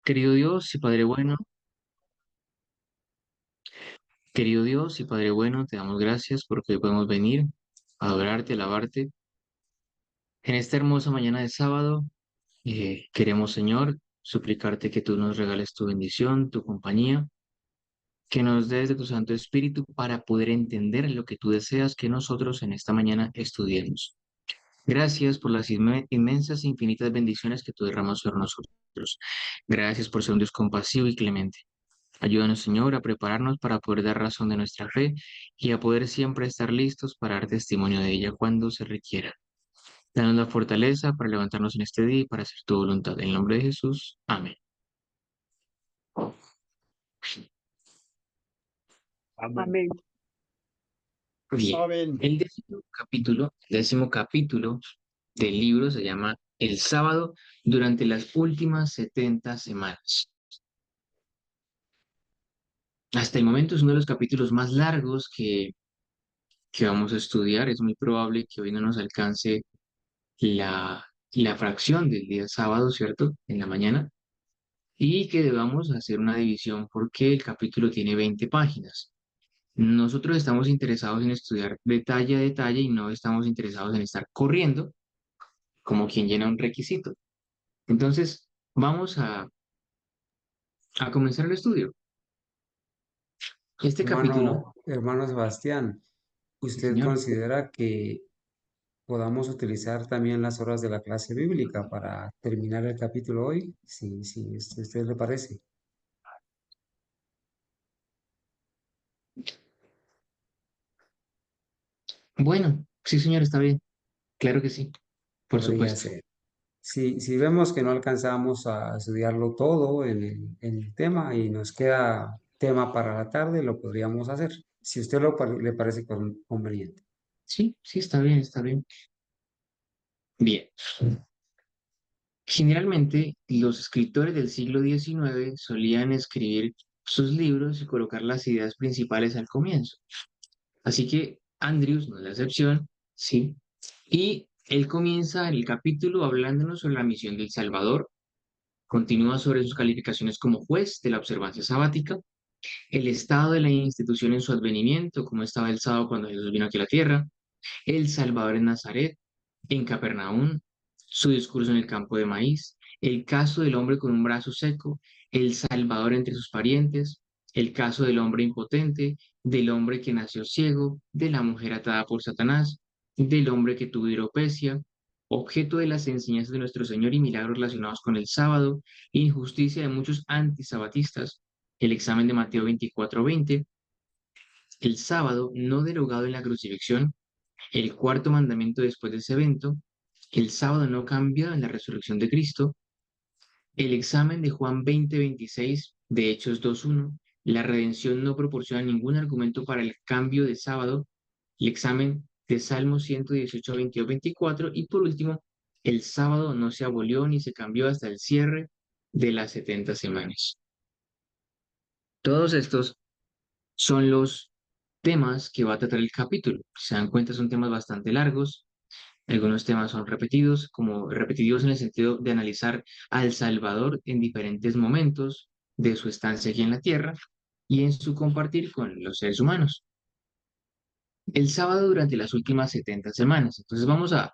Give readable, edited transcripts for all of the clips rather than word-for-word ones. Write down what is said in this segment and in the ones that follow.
Querido Dios y Padre bueno, querido Dios y Padre bueno, te damos gracias porque hoy podemos venir a adorarte, alabarte. En esta hermosa mañana de sábado, queremos, Señor, suplicarte que tú nos regales tu bendición, tu compañía, que nos des de tu Santo Espíritu para poder entender lo que tú deseas que nosotros en esta mañana estudiemos. Gracias por las inmensas e infinitas bendiciones que tú derramas sobre nosotros. Gracias por ser un Dios compasivo y clemente. Ayúdanos, Señor, a prepararnos para poder dar razón de nuestra fe y a poder siempre estar listos para dar testimonio de ella cuando se requiera. Danos la fortaleza para levantarnos en este día y para hacer tu voluntad. En el nombre de Jesús. Amén. Amén. Bien. Amén. Décimo capítulo del libro se llama El sábado durante las últimas 70 semanas. Hasta el momento es uno de los capítulos más largos que vamos a estudiar. Es muy probable que hoy no nos alcance la, la fracción del día sábado, ¿cierto? En la mañana, y que debamos hacer una división porque el capítulo tiene 20 páginas. Nosotros estamos interesados en estudiar detalle a detalle y no estamos interesados en estar corriendo como quien llena un requisito. Entonces, vamos a comenzar el estudio. Este capítulo, Hermano Sebastián, sí, ¿usted señor. considera que podamos utilizar también las horas de la clase bíblica para terminar el capítulo hoy? Si a usted le parece. Bueno, sí, señor, está bien. Claro que sí, por Podría supuesto. ser. Si vemos que no alcanzamos a estudiarlo todo en el tema y nos queda tema para la tarde, lo podríamos hacer, si a usted le parece conveniente. Sí, sí, está bien, está bien. Bien. Generalmente, los escritores del siglo XIX solían escribir sus libros y colocar las ideas principales al comienzo. Así que Andrews no es la excepción, ¿sí? Y él comienza el capítulo hablándonos sobre la misión del Salvador, continúa sobre sus calificaciones como juez de la observancia sabática, el estado de la institución en su advenimiento, cómo estaba el sábado cuando Jesús vino aquí a la tierra, el Salvador en Nazaret, en Capernaum, su discurso en el campo de maíz, el caso del hombre con un brazo seco, el Salvador entre sus parientes, el caso del hombre impotente, del hombre que nació ciego, de la mujer atada por Satanás, del hombre que tuvo hidropecia, objeto de las enseñanzas de nuestro Señor y milagros relacionados con el sábado, injusticia de muchos antisabatistas, el examen de Mateo 24:20, el sábado no derogado en la crucifixión, el cuarto mandamiento después de ese evento, el sábado no cambiado en la resurrección de Cristo, el examen de Juan 20:26 de Hechos 2:1, la redención no proporciona ningún argumento para el cambio de sábado, el examen de Salmos 118, 22, 24 y por último, el sábado no se abolió ni se cambió hasta el cierre de las 70 semanas. Todos estos son los temas que va a tratar el capítulo. Si se dan cuenta, son temas bastante largos. Algunos temas son repetidos, como repetidos en el sentido de analizar al Salvador en diferentes momentos de su estancia aquí en la tierra y en su compartir con los seres humanos. El sábado durante las últimas 70 semanas. Entonces vamos a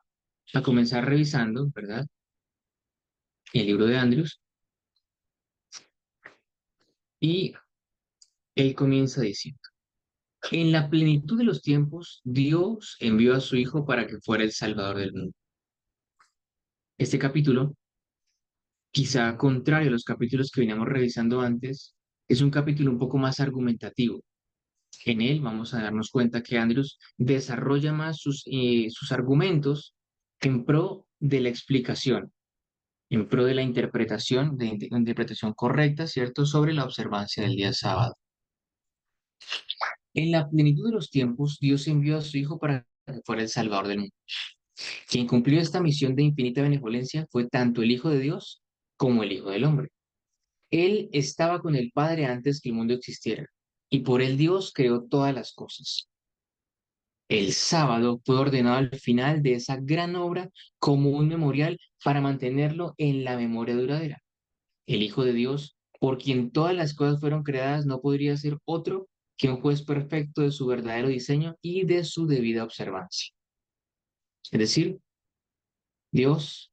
comenzar revisando, ¿verdad? El libro de Andrews y él comienza diciendo, en la plenitud de los tiempos, Dios envió a su Hijo para que fuera el Salvador del mundo. Este capítulo, quizá contrario a los capítulos que veníamos revisando antes, es un capítulo un poco más argumentativo. En él vamos a darnos cuenta que Andrews desarrolla más sus argumentos en pro de la explicación, en pro de la interpretación, interpretación correcta, ¿cierto?, sobre la observancia del día sábado. En la plenitud de los tiempos, Dios envió a su Hijo para que fuera el Salvador del mundo. Quien cumplió esta misión de infinita benevolencia fue tanto el Hijo de Dios como el Hijo del Hombre. Él estaba con el Padre antes que el mundo existiera, y por él Dios creó todas las cosas. El sábado fue ordenado al final de esa gran obra como un memorial para mantenerlo en la memoria duradera. el Hijo de Dios, por quien todas las cosas fueron creadas, no podría ser otro que un juez perfecto de su verdadero diseño y de su debida observancia. Es decir, Dios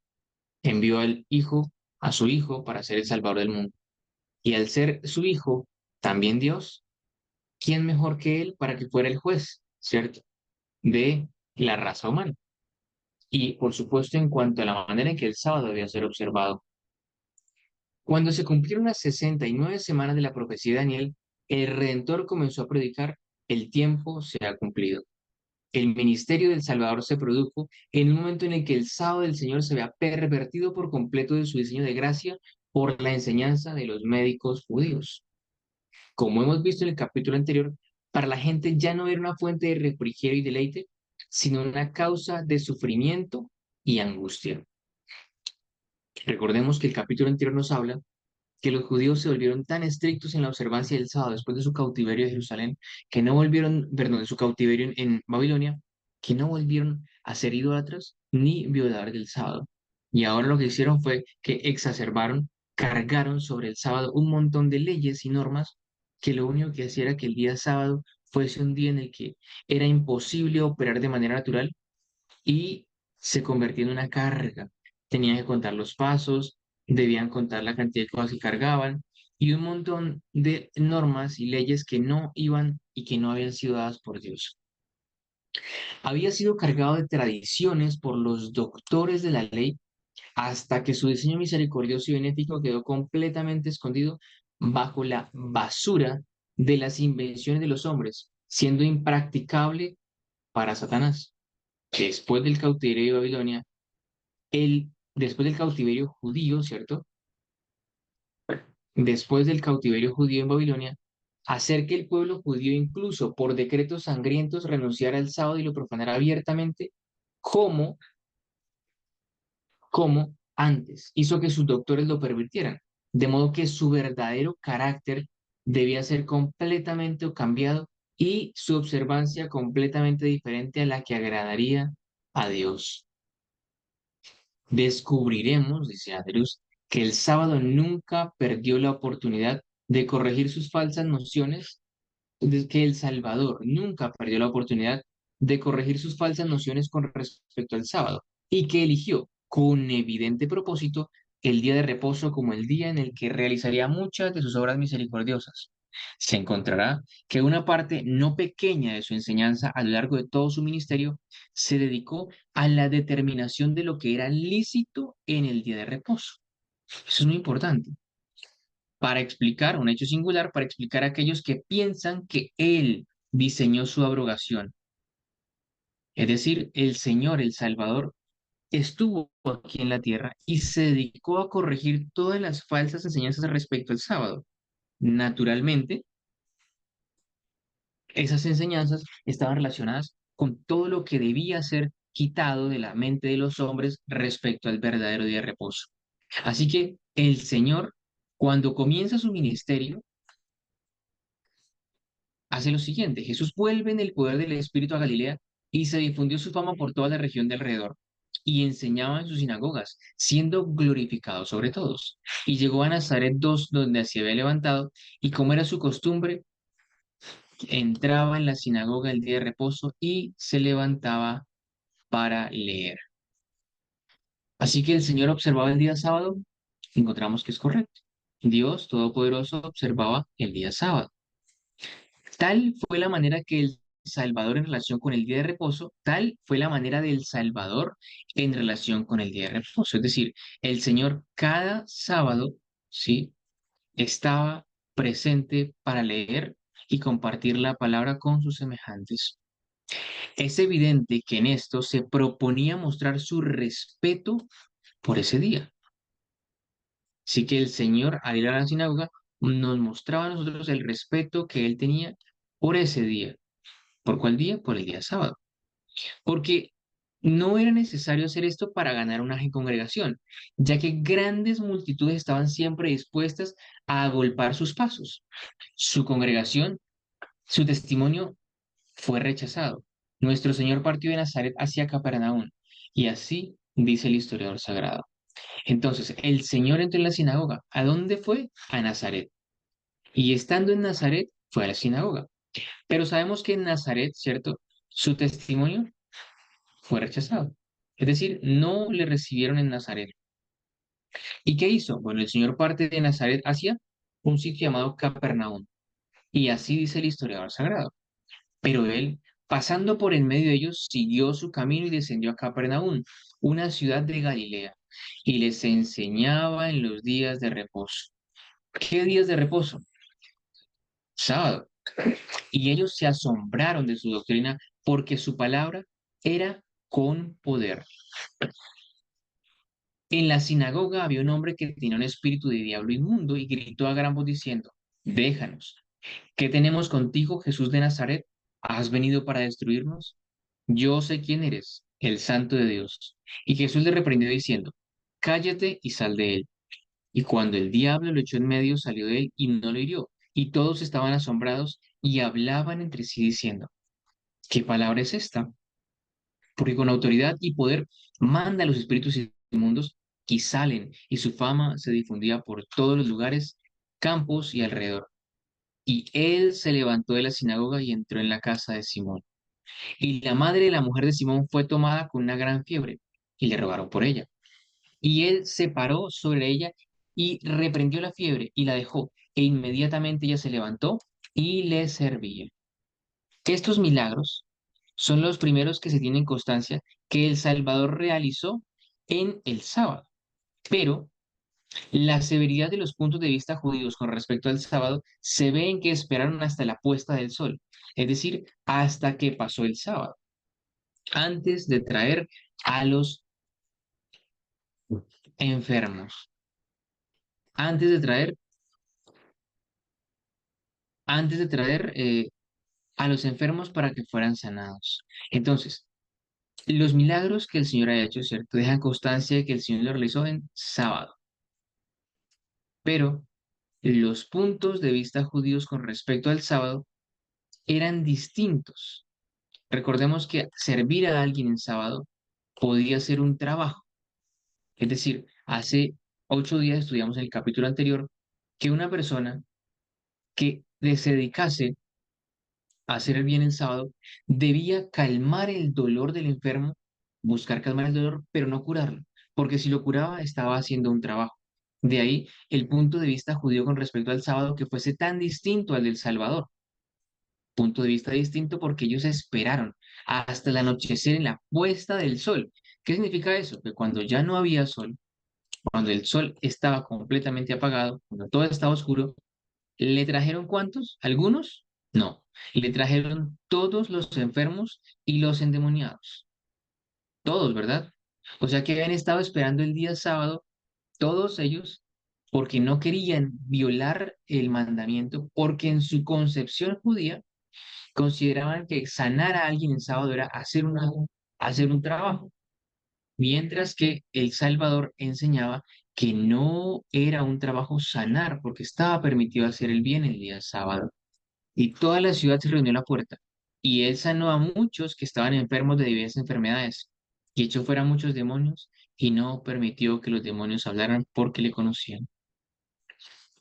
envió al Hijo, a su Hijo, para ser el Salvador del mundo. Y al ser su Hijo, también Dios, ¿quién mejor que Él para que fuera el juez, ¿cierto? De la raza humana. Y, por supuesto, en cuanto a la manera en que el sábado debía ser observado. Cuando se cumplieron las 69 semanas de la profecía de Daniel, el Redentor comenzó a predicar: el tiempo se ha cumplido. El ministerio del Salvador se produjo en un momento en el que el sábado del Señor se había pervertido por completo de su diseño de gracia por la enseñanza de los médicos judíos. Como hemos visto en el capítulo anterior, para la gente ya no era una fuente de refrigerio y deleite, sino una causa de sufrimiento y angustia. Recordemos que el capítulo anterior nos habla que los judíos se volvieron tan estrictos en la observancia del sábado después de su cautiverio de Jerusalén, que no volvieron, perdón, de su cautiverio en Babilonia, que no volvieron a ser idólatras ni violadores del sábado. Y ahora lo que hicieron fue que exacerbaron, cargaron sobre el sábado un montón de leyes y normas que lo único que hacía era que el día sábado fuese un día en el que era imposible operar de manera natural y se convertía en una carga. Tenían que contar los pasos, debían contar la cantidad de cosas que cargaban y un montón de normas y leyes que no iban y que no habían sido dadas por Dios. Había sido cargado de tradiciones por los doctores de la ley hasta que su diseño misericordioso y benéfico quedó completamente escondido bajo la basura de las invenciones de los hombres, siendo impracticable para Satanás. Después del cautiverio de Babilonia, después del cautiverio judío, ¿cierto? Después del cautiverio judío en Babilonia, hacer que el pueblo judío, incluso por decretos sangrientos, renunciara al sábado y lo profanara abiertamente, como, como antes, hizo que sus doctores lo pervirtieran, de modo que su verdadero carácter debía ser completamente cambiado y su observancia completamente diferente a la que agradaría a Dios. Descubriremos, dice Andrews, que el sábado nunca perdió la oportunidad de corregir sus falsas nociones, de que el Salvador nunca perdió la oportunidad de corregir sus falsas nociones con respecto al sábado, y que eligió con evidente propósito el día de reposo como el día en el que realizaría muchas de sus obras misericordiosas. Se encontrará que una parte no pequeña de su enseñanza a lo largo de todo su ministerio se dedicó a la determinación de lo que era lícito en el día de reposo. Eso es muy importante. Para explicar un hecho singular, para explicar a aquellos que piensan que Él diseñó su abrogación. Es decir, el Señor, el Salvador, estuvo aquí en la tierra y se dedicó a corregir todas las falsas enseñanzas respecto al sábado. Naturalmente, esas enseñanzas estaban relacionadas con todo lo que debía ser quitado de la mente de los hombres respecto al verdadero día de reposo. Así que el Señor, cuando comienza su ministerio, hace lo siguiente: Jesús vuelve en el poder del Espíritu a Galilea y se difundió su fama por toda la región de alrededor y enseñaba en sus sinagogas, siendo glorificado sobre todos. Y llegó a Nazaret 2, donde se había levantado, y como era su costumbre, entraba en la sinagoga el día de reposo y se levantaba para leer. Así que el Señor observaba el día sábado, encontramos que es correcto. Dios Todopoderoso observaba el día sábado. Tal fue la manera que el Salvador en relación con el día de reposo, tal fue la manera del Salvador en relación con el día de reposo. Es decir, el Señor cada sábado, ¿sí?, estaba presente para leer y compartir la palabra con sus semejantes. Es evidente que en esto se proponía mostrar su respeto por ese día. Así que el Señor, al ir a la sinagoga, nos mostraba a nosotros el respeto que Él tenía por ese día. ¿Por cuál día? Por el día sábado. Porque no era necesario hacer esto para ganar una congregación, ya que grandes multitudes estaban siempre dispuestas a agolpar sus pasos. Su congregación, su testimonio fue rechazado. Nuestro Señor partió de Nazaret hacia Capernaum, y así dice el historiador sagrado. Entonces, el Señor entró en la sinagoga. ¿A dónde fue? A Nazaret. Y estando en Nazaret, fue a la sinagoga. Pero sabemos que en Nazaret, ¿cierto? Su testimonio fue rechazado. Es decir, no le recibieron en Nazaret. ¿Y qué hizo? Bueno, el Señor parte de Nazaret hacia un sitio llamado Capernaum. Y así dice el historiador sagrado. Pero él, pasando por en medio de ellos, siguió su camino y descendió a Capernaum, una ciudad de Galilea, y les enseñaba en los días de reposo. ¿Qué días de reposo? Sábado. Y ellos se asombraron de su doctrina porque su palabra era con poder. En la sinagoga había un hombre que tenía un espíritu de diablo inmundo y gritó a gran voz diciendo, déjanos. ¿Qué tenemos contigo, Jesús de Nazaret? ¿Has venido para destruirnos? Yo sé quién eres, el Santo de Dios. Y Jesús le reprendió diciendo, cállate y sal de él. Y cuando el diablo lo echó en medio, salió de él y no lo hirió. Y todos estaban asombrados y hablaban entre sí diciendo, ¿qué palabra es esta? Porque con autoridad y poder manda a los espíritus inmundos y salen, y su fama se difundía por todos los lugares, campos y alrededor. Y él se levantó de la sinagoga y entró en la casa de Simón. Y la madre de la mujer de Simón fue tomada con una gran fiebre, y le rogaron por ella. Y él se paró sobre ella y reprendió la fiebre y la dejó, e inmediatamente ella se levantó y le servía. Estos milagros son los primeros que se tienen constancia que el Salvador realizó en el sábado. Pero la severidad de los puntos de vista judíos con respecto al sábado se ve en que esperaron hasta la puesta del sol, es decir, hasta que pasó el sábado, antes de traer a los enfermos, antes de traer, antes de traer a los enfermos para que fueran sanados. Entonces, los milagros que el Señor ha hecho, ¿cierto? Dejan constancia de que el Señor lo realizó en sábado, pero los puntos de vista judíos con respecto al sábado eran distintos. Recordemos que servir a alguien en sábado podía ser un trabajo. Es decir, hace 8 días estudiamos en el capítulo anterior que una persona que se dedicase a hacer el bien en sábado debía calmar el dolor del enfermo, buscar calmar el dolor, pero no curarlo, porque si lo curaba estaba haciendo un trabajo. De ahí el punto de vista judío con respecto al sábado que fuese tan distinto al del Salvador. Punto de vista distinto porque ellos esperaron hasta el anochecer en la puesta del sol. ¿Qué significa eso? Que cuando ya no había sol, cuando el sol estaba completamente apagado, cuando todo estaba oscuro, ¿le trajeron cuántos? ¿Algunos? No. Le trajeron todos los enfermos y los endemoniados. Todos, ¿verdad? O sea que habían estado esperando el día sábado, todos ellos, porque no querían violar el mandamiento, porque en su concepción judía consideraban que sanar a alguien en sábado era hacer un trabajo, mientras que el Salvador enseñaba que no era un trabajo sanar, porque estaba permitido hacer el bien el día sábado. Y toda la ciudad se reunió a la puerta, y él sanó a muchos que estaban enfermos de diversas enfermedades, y echó fuera muchos demonios, y no permitió que los demonios hablaran porque le conocían.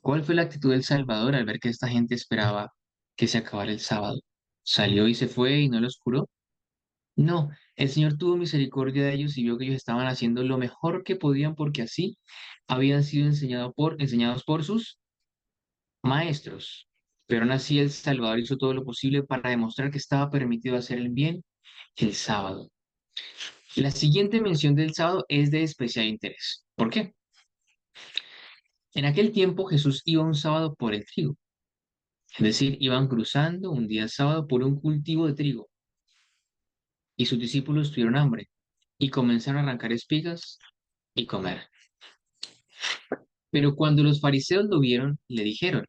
¿Cuál fue la actitud del Salvador al ver que esta gente esperaba que se acabara el sábado? ¿Salió y se fue y no los curó? No, el Señor tuvo misericordia de ellos y vio que ellos estaban haciendo lo mejor que podían porque así habían sido enseñados por sus maestros. Pero aún así el Salvador hizo todo lo posible para demostrar que estaba permitido hacer el bien el sábado. La siguiente mención del sábado es de especial interés. ¿Por qué? En aquel tiempo Jesús iba un sábado por el trigo, es decir, iban cruzando un día sábado por un cultivo de trigo y sus discípulos tuvieron hambre y comenzaron a arrancar espigas y comer. Pero cuando los fariseos lo vieron, le dijeron,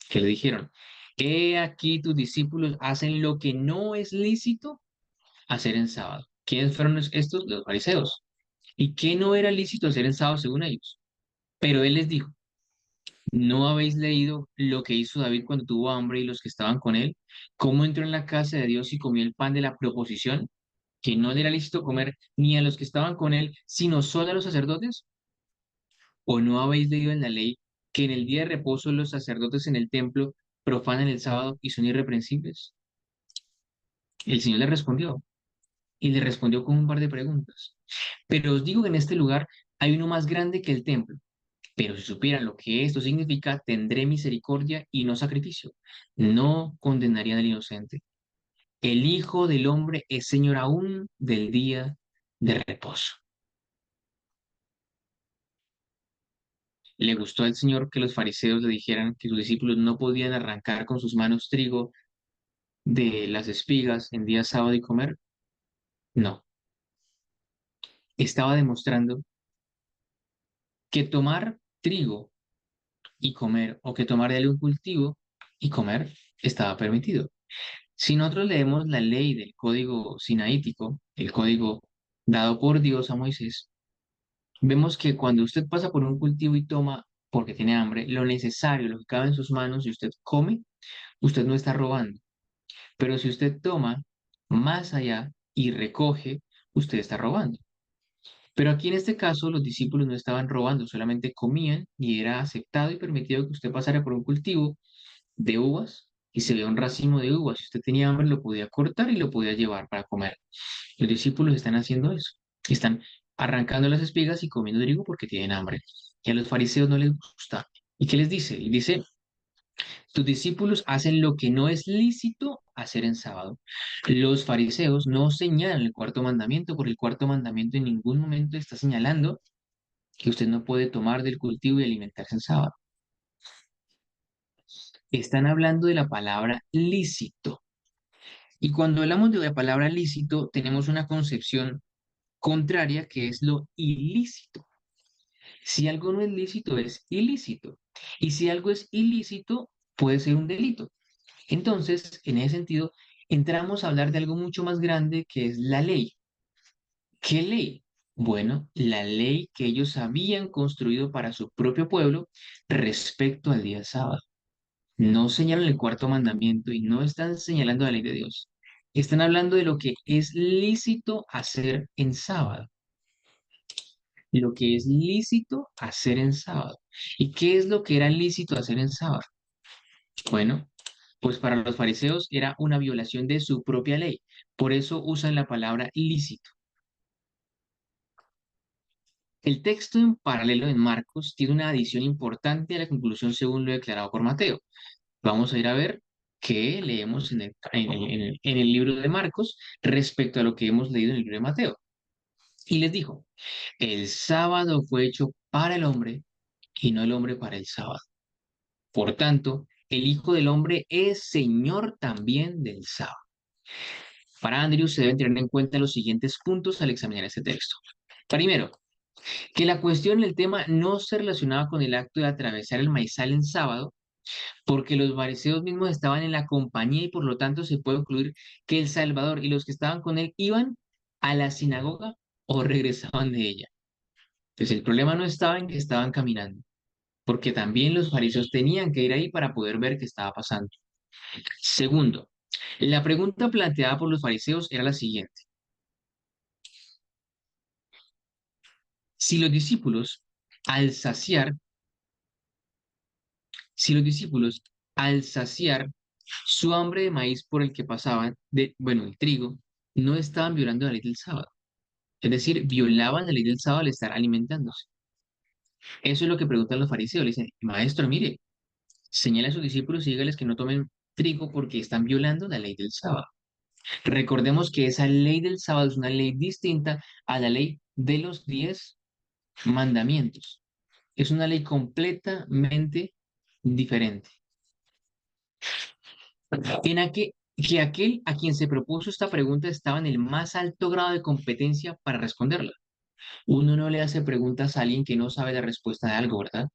que le dijeron, he aquí tus discípulos hacen lo que no es lícito hacer en sábado. ¿Quiénes fueron estos? Los fariseos. ¿Y qué no era lícito hacer en sábado según ellos? Pero él les dijo, ¿no habéis leído lo que hizo David cuando tuvo hambre y los que estaban con él? ¿Cómo entró en la casa de Dios y comió el pan de la proposición? Que no le era lícito comer ni a los que estaban con él, sino solo a los sacerdotes. ¿O no habéis leído en la ley que en el día de reposo los sacerdotes en el templo profanan el sábado y son irreprensibles? El Señor le respondió y le respondió con un par de preguntas. Pero os digo que en este lugar hay uno más grande que el templo. Pero si supieran lo que esto significa, tendré misericordia y no sacrificio. No condenarían al inocente. El Hijo del Hombre es Señor aún del día de reposo. Le gustó al Señor que los fariseos le dijeran que sus discípulos no podían arrancar con sus manos trigo de las espigas en día sábado y comer. No, estaba demostrando que tomar trigo y comer o que tomar de algún cultivo y comer estaba permitido. Si nosotros leemos la ley del código sinaítico, el código dado por Dios a Moisés, vemos que cuando usted pasa por un cultivo y toma porque tiene hambre, lo necesario, lo que cabe en sus manos y usted come, usted no está robando. Pero si usted toma más allá y recoge, usted está robando. Pero aquí en este caso los discípulos no estaban robando, solamente comían y era aceptado y permitido que usted pasara por un cultivo de uvas y se veía un racimo de uvas. Si usted tenía hambre, lo podía cortar y lo podía llevar para comer. Los discípulos están haciendo eso. Están arrancando las espigas y comiendo trigo porque tienen hambre. Y a los fariseos no les gusta. ¿Y qué les dice? Y dice, tus discípulos hacen lo que no es lícito hacer en sábado. Los fariseos no señalan el cuarto mandamiento, porque el cuarto mandamiento en ningún momento está señalando que usted no puede tomar del cultivo y alimentarse en sábado. Están hablando de la palabra lícito. Y cuando hablamos de la palabra lícito, tenemos una concepción contraria que es lo ilícito. Si algo no es lícito, es ilícito. Y si algo es ilícito, puede ser un delito. Entonces, en ese sentido, entramos a hablar de algo mucho más grande que es la ley. ¿Qué ley? Bueno, la ley que ellos habían construido para su propio pueblo respecto al día sábado. No señalan el cuarto mandamiento y no están señalando la ley de Dios. Están hablando de lo que es lícito hacer en sábado. Lo que es lícito hacer en sábado. ¿Y qué es lo que era lícito hacer en sábado? Bueno, pues para los fariseos era una violación de su propia ley. Por eso usan la palabra lícito. El texto en paralelo en Marcos tiene una adición importante a la conclusión según lo declarado por Mateo. Vamos a ir a ver qué leemos en el libro de Marcos respecto a lo que hemos leído en el libro de Mateo. Y les dijo, el sábado fue hecho para el hombre y no el hombre para el sábado. Por tanto, el Hijo del Hombre es Señor también del sábado. Para Andrew se deben tener en cuenta los siguientes puntos al examinar este texto. Primero, que la cuestión, el tema, no se relacionaba con el acto de atravesar el maizal en sábado, porque los fariseos mismos estaban en la compañía y por lo tanto se puede concluir que el Salvador y los que estaban con él iban a la sinagoga o regresaban de ella. Entonces el problema no estaba en que estaban caminando, porque también los fariseos tenían que ir ahí para poder ver qué estaba pasando. Segundo, la pregunta planteada por los fariseos era la siguiente. Si los discípulos, al saciar, si los discípulos, al saciar su hambre de maíz por el que pasaban, bueno, el trigo, no estaban violando la ley del sábado. Es decir, violaban la ley del sábado al estar alimentándose. Eso es lo que preguntan los fariseos. Le dicen, maestro, mire, señala a sus discípulos y dígales que no tomen trigo porque están violando la ley del sábado. Recordemos que esa ley del sábado es una ley distinta a la ley de los 10 mandamientos. Es una ley completamente diferente. Que aquel a quien se propuso esta pregunta estaba en el más alto grado de competencia para responderla. Uno no le hace preguntas a alguien que no sabe la respuesta de algo, ¿verdad?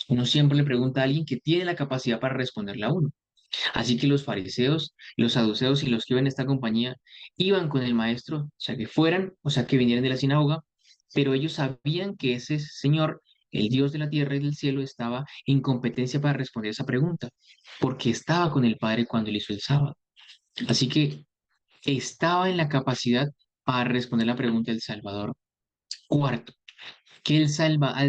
Uno siempre le pregunta a alguien que tiene la capacidad para responderla a uno. Así que los fariseos, los saduceos y los que iban en esta compañía iban con el maestro, o sea, que fueran, o sea, que vinieran de la sinagoga, pero ellos sabían que ese señor, el Dios de la tierra y del cielo, estaba en competencia para responder esa pregunta, porque estaba con el Padre cuando él hizo el sábado. Así que estaba en la capacidad para responder la pregunta del Salvador. Cuarto, que al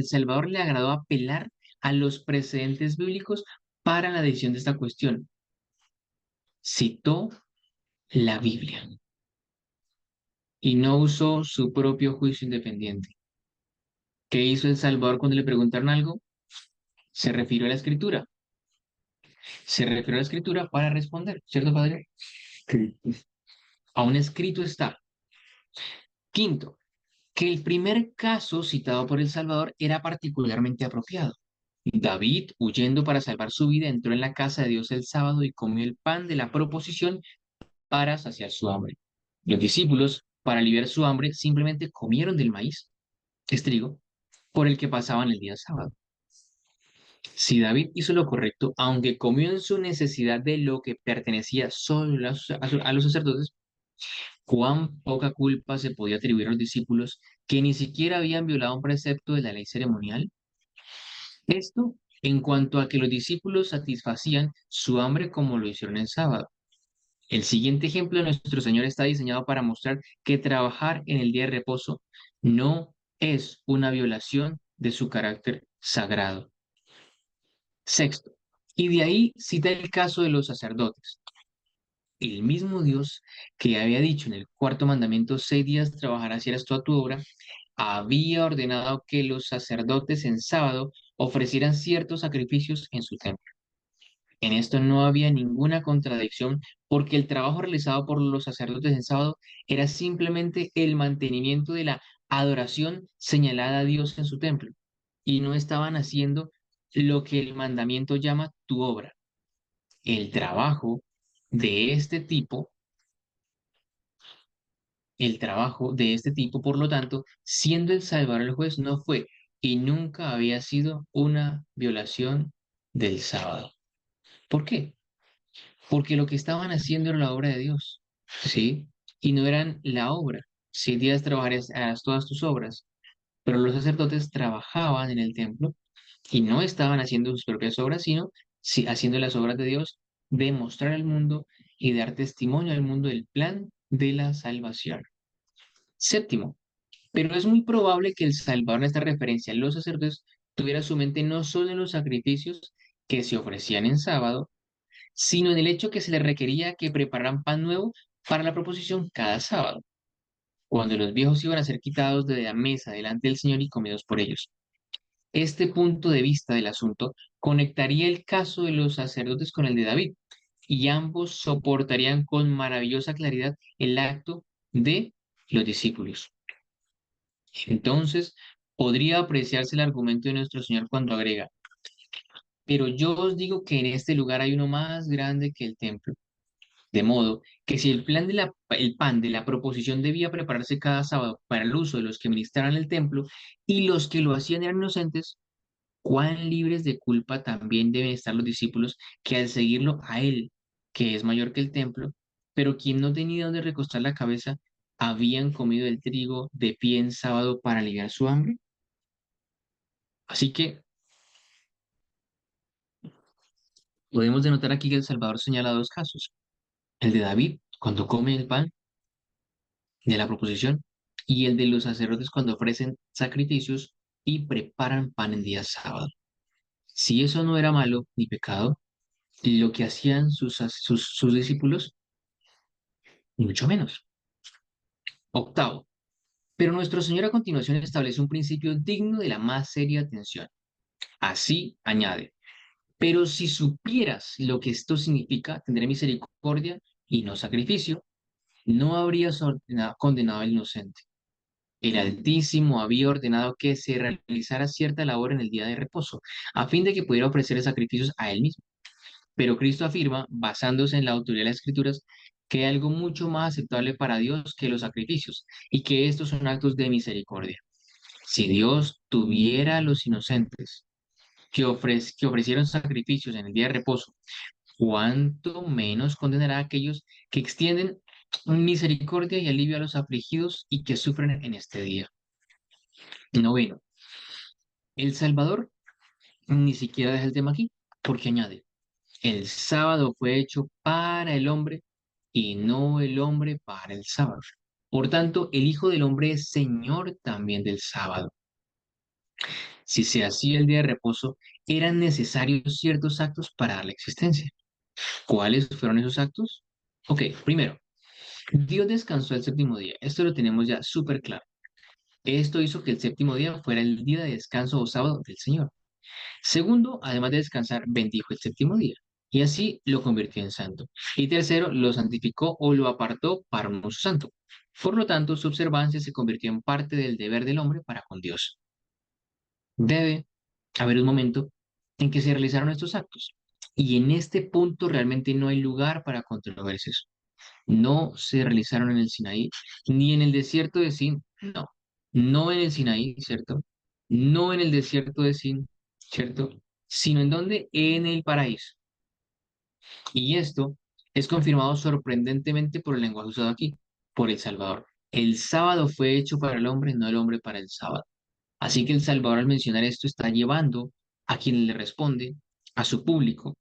Salvador le agradó apelar a los precedentes bíblicos para la decisión de esta cuestión. Citó la Biblia y no usó su propio juicio independiente. ¿Qué hizo El Salvador cuando le preguntaron algo? Se refirió a la Escritura. Se refirió a la Escritura para responder, ¿cierto, padre? Sí. Aún escrito está. Quinto, que el primer caso citado por El Salvador era particularmente apropiado. David, huyendo para salvar su vida, entró en la casa de Dios el sábado y comió el pan de la proposición para saciar su hambre. Los discípulos, para aliviar su hambre, simplemente comieron del maíz, que es trigo, por el que pasaban el día sábado. Si David hizo lo correcto, aunque comió en su necesidad de lo que pertenecía solo a los sacerdotes, cuán poca culpa se podía atribuir a los discípulos que ni siquiera habían violado un precepto de la ley ceremonial. Esto en cuanto a que los discípulos satisfacían su hambre como lo hicieron el sábado. El siguiente ejemplo de nuestro Señor está diseñado para mostrar que trabajar en el día de reposo no es una violación de su carácter sagrado. Sexto, y de ahí cita el caso de los sacerdotes. El mismo Dios que había dicho en el cuarto mandamiento, 6 días trabajarás y harás toda tu obra, había ordenado que los sacerdotes en sábado ofrecieran ciertos sacrificios en su templo. En esto no había ninguna contradicción porque el trabajo realizado por los sacerdotes en sábado era simplemente el mantenimiento de la adoración señalada a Dios en su templo y no estaban haciendo lo que el mandamiento llama tu obra. El trabajo de este tipo, el trabajo de este tipo, por lo tanto, siendo el Salvador el juez, no fue y nunca había sido una violación del sábado. ¿Por qué? Porque lo que estaban haciendo era la obra de Dios, ¿sí? Y no eran la obra. 6 días trabajarás harás todas tus obras, pero los sacerdotes trabajaban en el templo y no estaban haciendo sus propias obras, sino sí, haciendo las obras de Dios, de mostrar al mundo y dar testimonio al mundo del plan de la salvación. Séptimo, pero es muy probable que el Salvador en esta referencia a los sacerdotes tuviera su mente no solo en los sacrificios que se ofrecían en sábado, sino en el hecho que se les requería que prepararan pan nuevo para la proposición cada sábado, cuando los viejos iban a ser quitados de la mesa delante del Señor y comidos por ellos. Este punto de vista del asunto conectaría el caso de los sacerdotes con el de David, y ambos soportarían con maravillosa claridad el acto de los discípulos. Entonces, podría apreciarse el argumento de nuestro Señor cuando agrega, pero yo os digo que en este lugar hay uno más grande que el templo. De modo que si el pan de la proposición debía prepararse cada sábado para el uso de los que ministraban el templo y los que lo hacían eran inocentes, cuán libres de culpa también deben estar los discípulos que al seguirlo a él, que es mayor que el templo, pero quien no tenía donde recostar la cabeza, habían comido el trigo de pie en sábado para aliviar su hambre. Así que podemos denotar aquí que el Salvador señala dos casos: el de David, cuando come el pan de la proposición, y el de los sacerdotes cuando ofrecen sacrificios y preparan pan en día sábado. Si eso no era malo ni pecado, lo que hacían sus discípulos, mucho menos. Octavo, pero nuestro Señor a continuación establece un principio digno de la más seria atención. Así añade, pero si supieras lo que esto significa, tendré misericordia y no sacrificio, no habrías condenado al inocente. El Altísimo había ordenado que se realizara cierta labor en el día de reposo, a fin de que pudiera ofrecer sacrificios a él mismo. Pero Cristo afirma, basándose en la autoridad de las Escrituras, que hay algo mucho más aceptable para Dios que los sacrificios, y que estos son actos de misericordia. Si Dios tuviera a los inocentes que ofrecieron sacrificios en el día de reposo, ¿cuánto menos condenará a aquellos que extienden misericordia y alivio a los afligidos y que sufren en este día? Noveno, El Salvador ni siquiera deja el tema aquí, porque añade, el sábado fue hecho para el hombre y no el hombre para el sábado. Por tanto, el Hijo del Hombre es Señor también del sábado. Si se hacía el día de reposo, eran necesarios ciertos actos para dar la existencia. ¿Cuáles fueron esos actos? Ok, primero, Dios descansó el séptimo día. Esto lo tenemos ya súper claro. Esto hizo que el séptimo día fuera el día de descanso o sábado del Señor. Segundo, además de descansar, bendijo el séptimo día y así lo convirtió en santo. Y tercero, lo santificó o lo apartó para un uso santo. Por lo tanto, su observancia se convirtió en parte del deber del hombre para con Dios. Debe haber un momento en que se realizaron estos actos. Y en este punto realmente no hay lugar para controversias. No se realizaron en el Sinaí, ni en el desierto de Sin, no, no en el Sinaí, ¿cierto? No en el desierto de Sin, ¿cierto? Sino en donde, en el paraíso. Y esto es confirmado sorprendentemente por el lenguaje usado aquí, por el Salvador. El sábado fue hecho para el hombre, no el hombre para el sábado. Así que el Salvador al mencionar esto está llevando a quien le responde, a su público,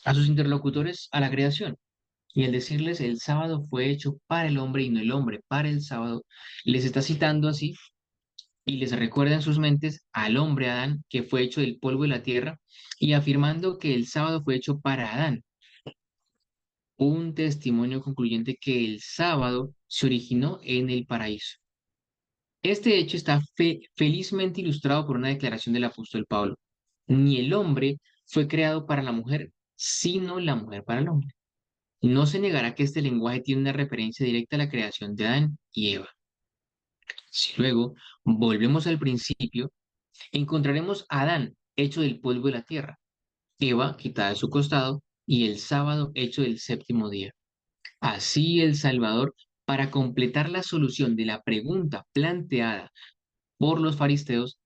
a sus interlocutores, a la creación. Y al decirles el sábado fue hecho para el hombre y no el hombre para el sábado, les está citando así y les recuerda en sus mentes al hombre Adán que fue hecho del polvo de la tierra y afirmando que el sábado fue hecho para Adán. Un testimonio concluyente que el sábado se originó en el paraíso. Este hecho está felizmente ilustrado por una declaración del apóstol Pablo. Ni el hombre fue creado para la mujer, sino la mujer para el hombre. No se negará que este lenguaje tiene una referencia directa a la creación de Adán y Eva. Si luego volvemos al principio, encontraremos a Adán hecho del polvo de la tierra, Eva quitada de su costado y el sábado hecho del séptimo día. Así el Salvador, para completar la solución de la pregunta planteada por los fariseos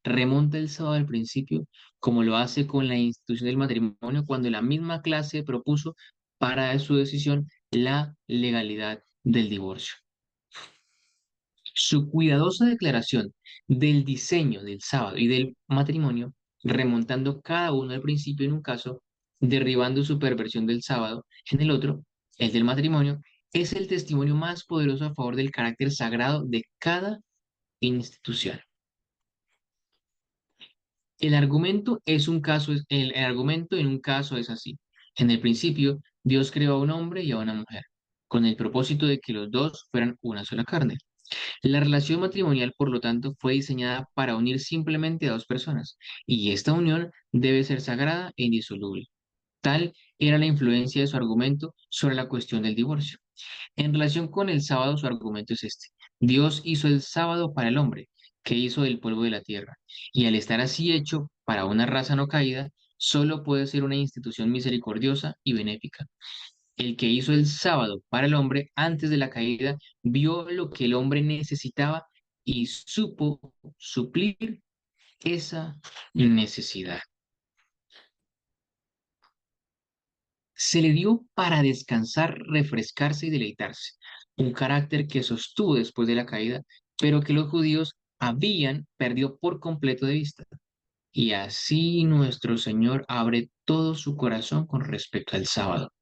remonta el sábado al principio, como lo hace con la institución del matrimonio, cuando la misma clase propuso para su decisión la legalidad del divorcio. Su cuidadosa declaración del diseño del sábado y del matrimonio, remontando cada uno al principio en un caso, derribando su perversión del sábado en el otro, el del matrimonio, es el testimonio más poderoso a favor del carácter sagrado de cada institución. El argumento en un caso es así. En el principio, Dios creó a un hombre y a una mujer, con el propósito de que los dos fueran una sola carne. La relación matrimonial, por lo tanto, fue diseñada para unir simplemente a dos personas, y esta unión debe ser sagrada e indisoluble. Tal era la influencia de su argumento sobre la cuestión del divorcio. En relación con el sábado, su argumento es este. Dios hizo el sábado para el hombre, que hizo del polvo de la tierra, y al estar así hecho para una raza no caída, solo puede ser una institución misericordiosa y benéfica. El que hizo el sábado para el hombre antes de la caída vio lo que el hombre necesitaba y supo suplir esa necesidad. Se le dio para descansar, refrescarse y deleitarse, un carácter que sostuvo después de la caída, pero que los judíos habían perdido por completo de vista. Y así nuestro Señor abre todo su corazón con respecto al sábado.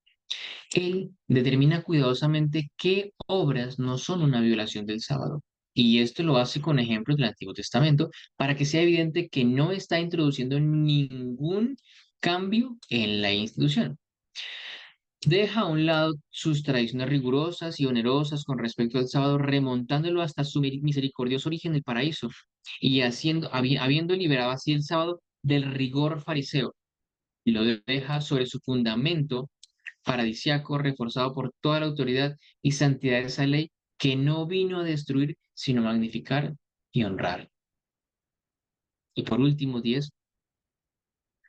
Él determina cuidadosamente qué obras no son una violación del sábado. Y esto lo hace con ejemplos del Antiguo Testamento para que sea evidente que no está introduciendo ningún cambio en la institución. Deja a un lado sus tradiciones rigurosas y onerosas con respecto al sábado, remontándolo hasta su misericordioso origen en el paraíso y habiendo liberado así el sábado del rigor fariseo, y lo deja sobre su fundamento paradisiaco, reforzado por toda la autoridad y santidad de esa ley que no vino a destruir, sino a magnificar y honrar. Y por último, 10,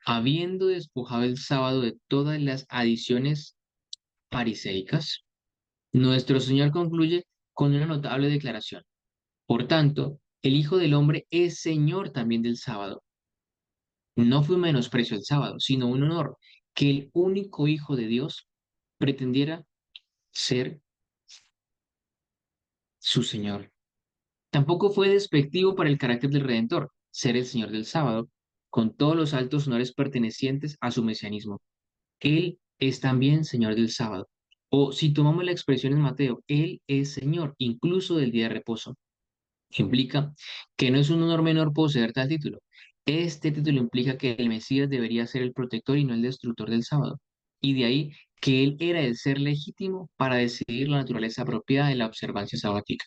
habiendo despojado el sábado de todas las adiciones fariseicas, nuestro Señor concluye con una notable declaración. Por tanto, el Hijo del Hombre es Señor también del sábado. No fue un menosprecio el sábado, sino un honor que el único Hijo de Dios pretendiera ser su Señor. Tampoco fue despectivo para el carácter del Redentor, ser el Señor del sábado, con todos los altos honores pertenecientes a su mesianismo. Él es también Señor del sábado. O si tomamos la expresión en Mateo, Él es Señor incluso del día de reposo. Implica que no es un honor menor poseer tal título. Este título implica que el Mesías debería ser el protector y no el destructor del sábado. Y de ahí que él era el ser legítimo para decidir la naturaleza apropiada de la observancia sabática.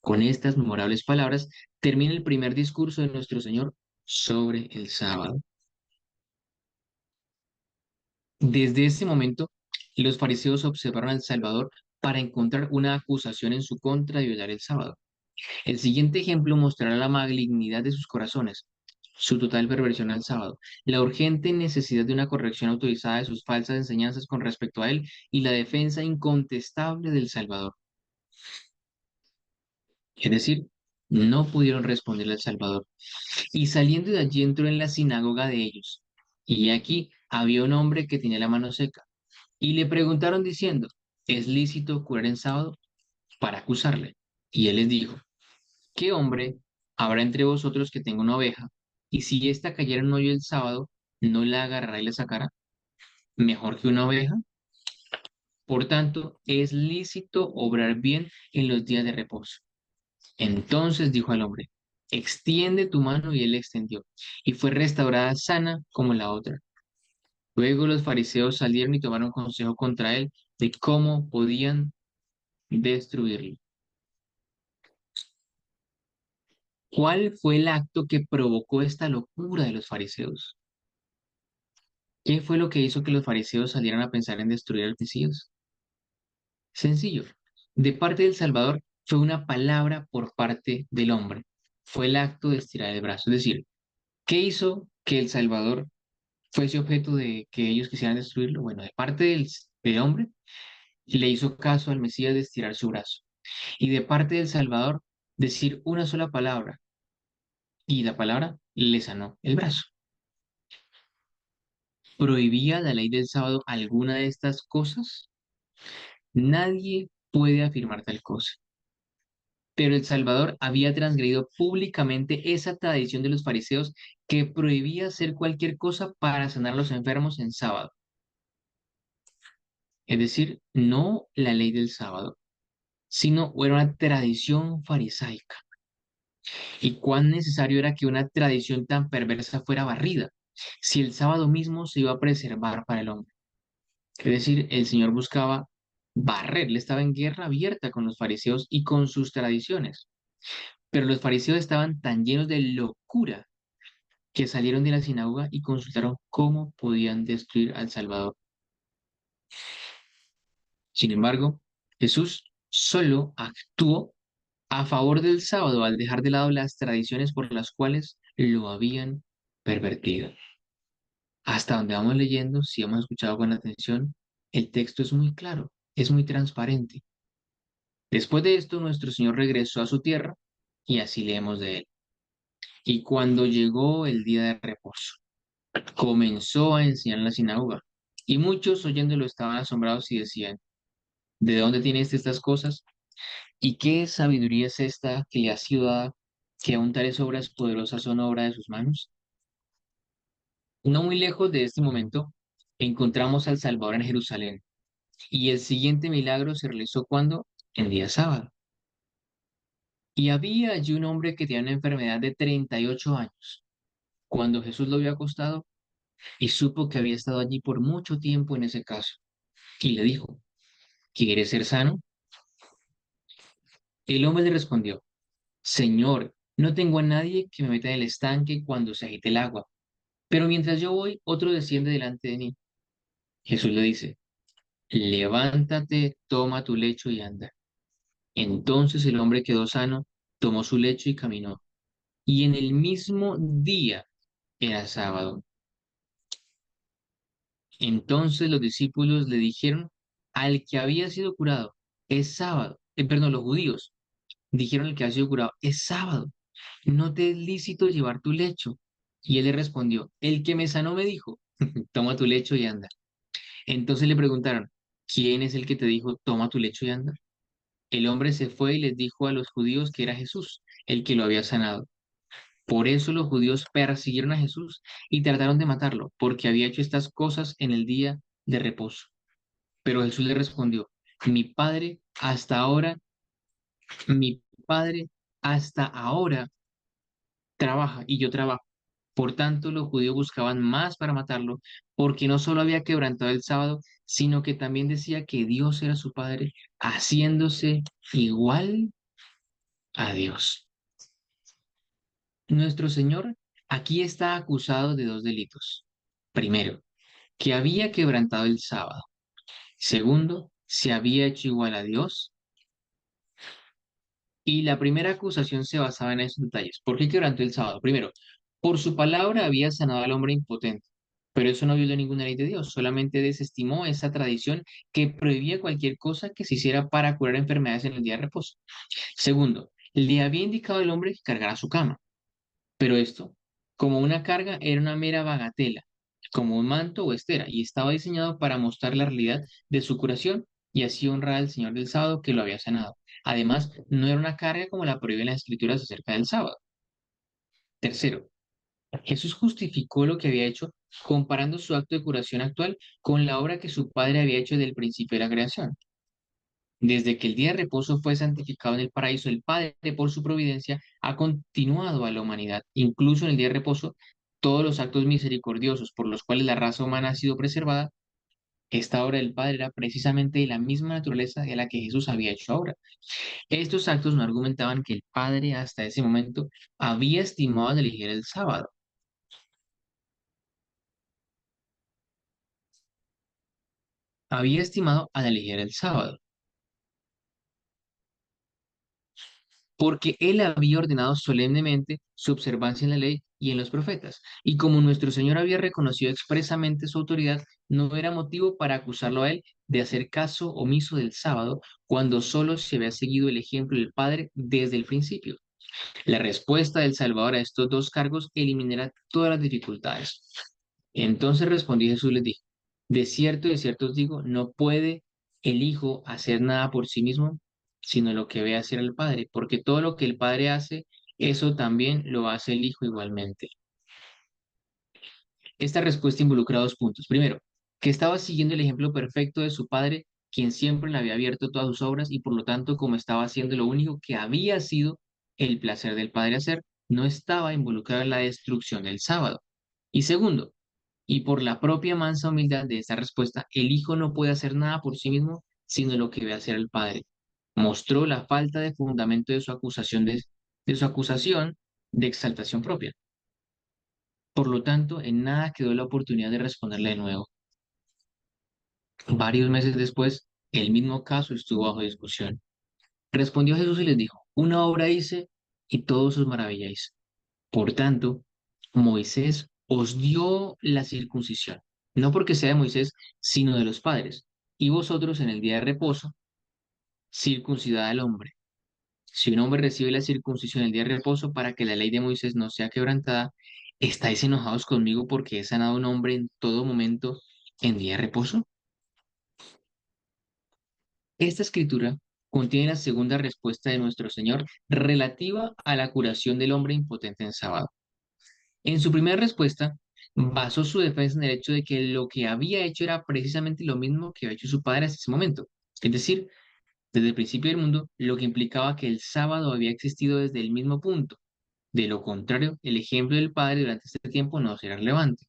Con estas memorables palabras termina el primer discurso de nuestro Señor sobre el sábado. Desde ese momento, los fariseos observaron al Salvador para encontrar una acusación en su contra de violar el sábado. El siguiente ejemplo mostrará la malignidad de sus corazones, su total perversión al sábado, la urgente necesidad de una corrección autorizada de sus falsas enseñanzas con respecto a él y la defensa incontestable del Salvador. Es decir, no pudieron responderle al Salvador. Y saliendo de allí entró en la sinagoga de ellos. Y aquí había un hombre que tenía la mano seca. Y le preguntaron diciendo, ¿es lícito curar en sábado? Para acusarle. Y él les dijo, ¿qué hombre habrá entre vosotros que tenga una oveja? Y si ésta cayera en un hoyo el sábado, ¿no la agarrará y la sacará? ¿Mejor que una oveja? Por tanto, es lícito obrar bien en los días de reposo. Entonces dijo al hombre, extiende tu mano, y él extendió, y fue restaurada sana como la otra. Luego los fariseos salieron y tomaron consejo contra él de cómo podían destruirlo. ¿Cuál fue el acto que provocó esta locura de los fariseos? ¿Qué fue lo que hizo que los fariseos salieran a pensar en destruir al Mesías? Sencillo. De parte del Salvador fue una palabra por parte del hombre. Fue el acto de estirar el brazo. Es decir, ¿qué hizo que el Salvador fuese objeto de que ellos quisieran destruirlo? Bueno, de parte del hombre, le hizo caso al Mesías de estirar su brazo. Y de parte del Salvador, decir una sola palabra. Y la palabra le sanó el brazo. ¿Prohibía la ley del sábado alguna de estas cosas? Nadie puede afirmar tal cosa. Pero el Salvador había transgredido públicamente esa tradición de los fariseos que prohibía hacer cualquier cosa para sanar a los enfermos en sábado. Es decir, no la ley del sábado, sino era una tradición farisaica. Y cuán necesario era que una tradición tan perversa fuera barrida, si el sábado mismo se iba a preservar para el hombre. Es decir, el Señor buscaba barrer, él estaba en guerra abierta con los fariseos y con sus tradiciones. Pero los fariseos estaban tan llenos de locura que salieron de la sinagoga y consultaron cómo podían destruir al Salvador. Sin embargo, Jesús solo actuó a favor del sábado al dejar de lado las tradiciones por las cuales lo habían pervertido. Hasta donde vamos leyendo, si hemos escuchado con atención, el texto es muy claro, es muy transparente. Después de esto, nuestro Señor regresó a su tierra y así leemos de él. Y cuando llegó el día de reposo, comenzó a enseñar en la sinagoga. Y muchos oyéndolo estaban asombrados y decían, ¿de dónde tiene estas cosas? ¿Y qué sabiduría es esta que le ha sido dada, que aún tales obras poderosas son obra de sus manos? No muy lejos de este momento, encontramos al Salvador en Jerusalén. Y el siguiente milagro se realizó cuando, en día sábado. Y había allí un hombre que tenía una enfermedad de 38 años. Cuando Jesús lo vio acostado y supo que había estado allí por mucho tiempo en ese caso, y le dijo, ¿quieres ser sano? El hombre le respondió, Señor, no tengo a nadie que me meta en el estanque cuando se agite el agua, pero mientras yo voy, otro desciende delante de mí. Jesús le dice, levántate, toma tu lecho y anda. Entonces el hombre quedó sano, tomó su lecho y caminó. Y en el mismo día era sábado. Entonces los discípulos le dijeron al que había sido curado, es sábado. Perdón, los judíos dijeron al que había sido curado, es sábado. ¿No te es lícito llevar tu lecho? Y él le respondió, el que me sanó me dijo, toma tu lecho y anda. Entonces le preguntaron, ¿quién es el que te dijo, toma tu lecho y anda? El hombre se fue y les dijo a los judíos que era Jesús, el que lo había sanado. Por eso los judíos persiguieron a Jesús y trataron de matarlo, porque había hecho estas cosas en el día de reposo. Pero Jesús le respondió, mi padre, hasta ahora, mi padre hasta ahora trabaja y yo trabajo. Por tanto, los judíos buscaban más para matarlo, porque no solo había quebrantado el sábado, sino que también decía que Dios era su Padre, haciéndose igual a Dios. Nuestro Señor aquí está acusado de dos delitos. Primero, que había quebrantado el sábado. Segundo, se había hecho igual a Dios. Y la primera acusación se basaba en esos detalles. ¿Por qué quebrantó el sábado? Primero, por su palabra había sanado al hombre impotente, pero eso no violó ninguna ley de Dios, solamente desestimó esa tradición que prohibía cualquier cosa que se hiciera para curar enfermedades en el día de reposo. Segundo, le había indicado al hombre que cargara su cama, pero esto, como una carga, era una mera bagatela, como un manto o estera, y estaba diseñado para mostrar la realidad de su curación y así honrar al Señor del sábado que lo había sanado. Además, no era una carga como la prohíben las escrituras acerca del sábado. Tercero, Jesús justificó lo que había hecho comparando su acto de curación actual con la obra que su Padre había hecho desde el principio de la creación. Desde que el día de reposo fue santificado en el paraíso, el Padre, por su providencia, ha continuado a la humanidad. Incluso en el día de reposo, todos los actos misericordiosos por los cuales la raza humana ha sido preservada, esta obra del Padre era precisamente de la misma naturaleza de la que Jesús había hecho ahora. Estos actos no argumentaban que el Padre hasta ese momento había estimado de elegir el sábado. Había estimado al elegir el sábado, porque él había ordenado solemnemente su observancia en la ley y en los profetas. Y como nuestro Señor había reconocido expresamente su autoridad, no era motivo para acusarlo a él de hacer caso omiso del sábado, cuando solo se había seguido el ejemplo del Padre desde el principio. La respuesta del Salvador a estos dos cargos eliminará todas las dificultades. Entonces respondió Jesús, les dijo, de cierto os digo, no puede el Hijo hacer nada por sí mismo, sino lo que ve hacer el Padre, porque todo lo que el Padre hace, eso también lo hace el Hijo igualmente. Esta respuesta involucra dos puntos. Primero, que estaba siguiendo el ejemplo perfecto de su Padre, quien siempre le había abierto todas sus obras y por lo tanto, como estaba haciendo lo único que había sido el placer del Padre hacer, no estaba involucrado en la destrucción del sábado. Y segundo, y por la propia mansa humildad de esta respuesta, el Hijo no puede hacer nada por sí mismo, sino lo que ve hacer el Padre. Mostró la falta de fundamento de su acusación de exaltación propia. Por lo tanto, en nada quedó la oportunidad de responderle de nuevo. Varios meses después, el mismo caso estuvo bajo discusión. Respondió Jesús y les dijo, una obra hice y todos os maravilláis. Por tanto, Moisés os dio la circuncisión, no porque sea de Moisés, sino de los padres. Y vosotros en el día de reposo, circuncidad al hombre. Si un hombre recibe la circuncisión en el día de reposo para que la ley de Moisés no sea quebrantada, ¿estáis enojados conmigo porque he sanado a un hombre en todo momento en día de reposo? Esta escritura contiene la segunda respuesta de nuestro Señor relativa a la curación del hombre impotente en sábado. En su primera respuesta, basó su defensa en el hecho de que lo que había hecho era precisamente lo mismo que había hecho su padre hasta ese momento. Es decir, desde el principio del mundo, lo que implicaba que el sábado había existido desde el mismo punto. De lo contrario, el ejemplo del padre durante este tiempo no será relevante.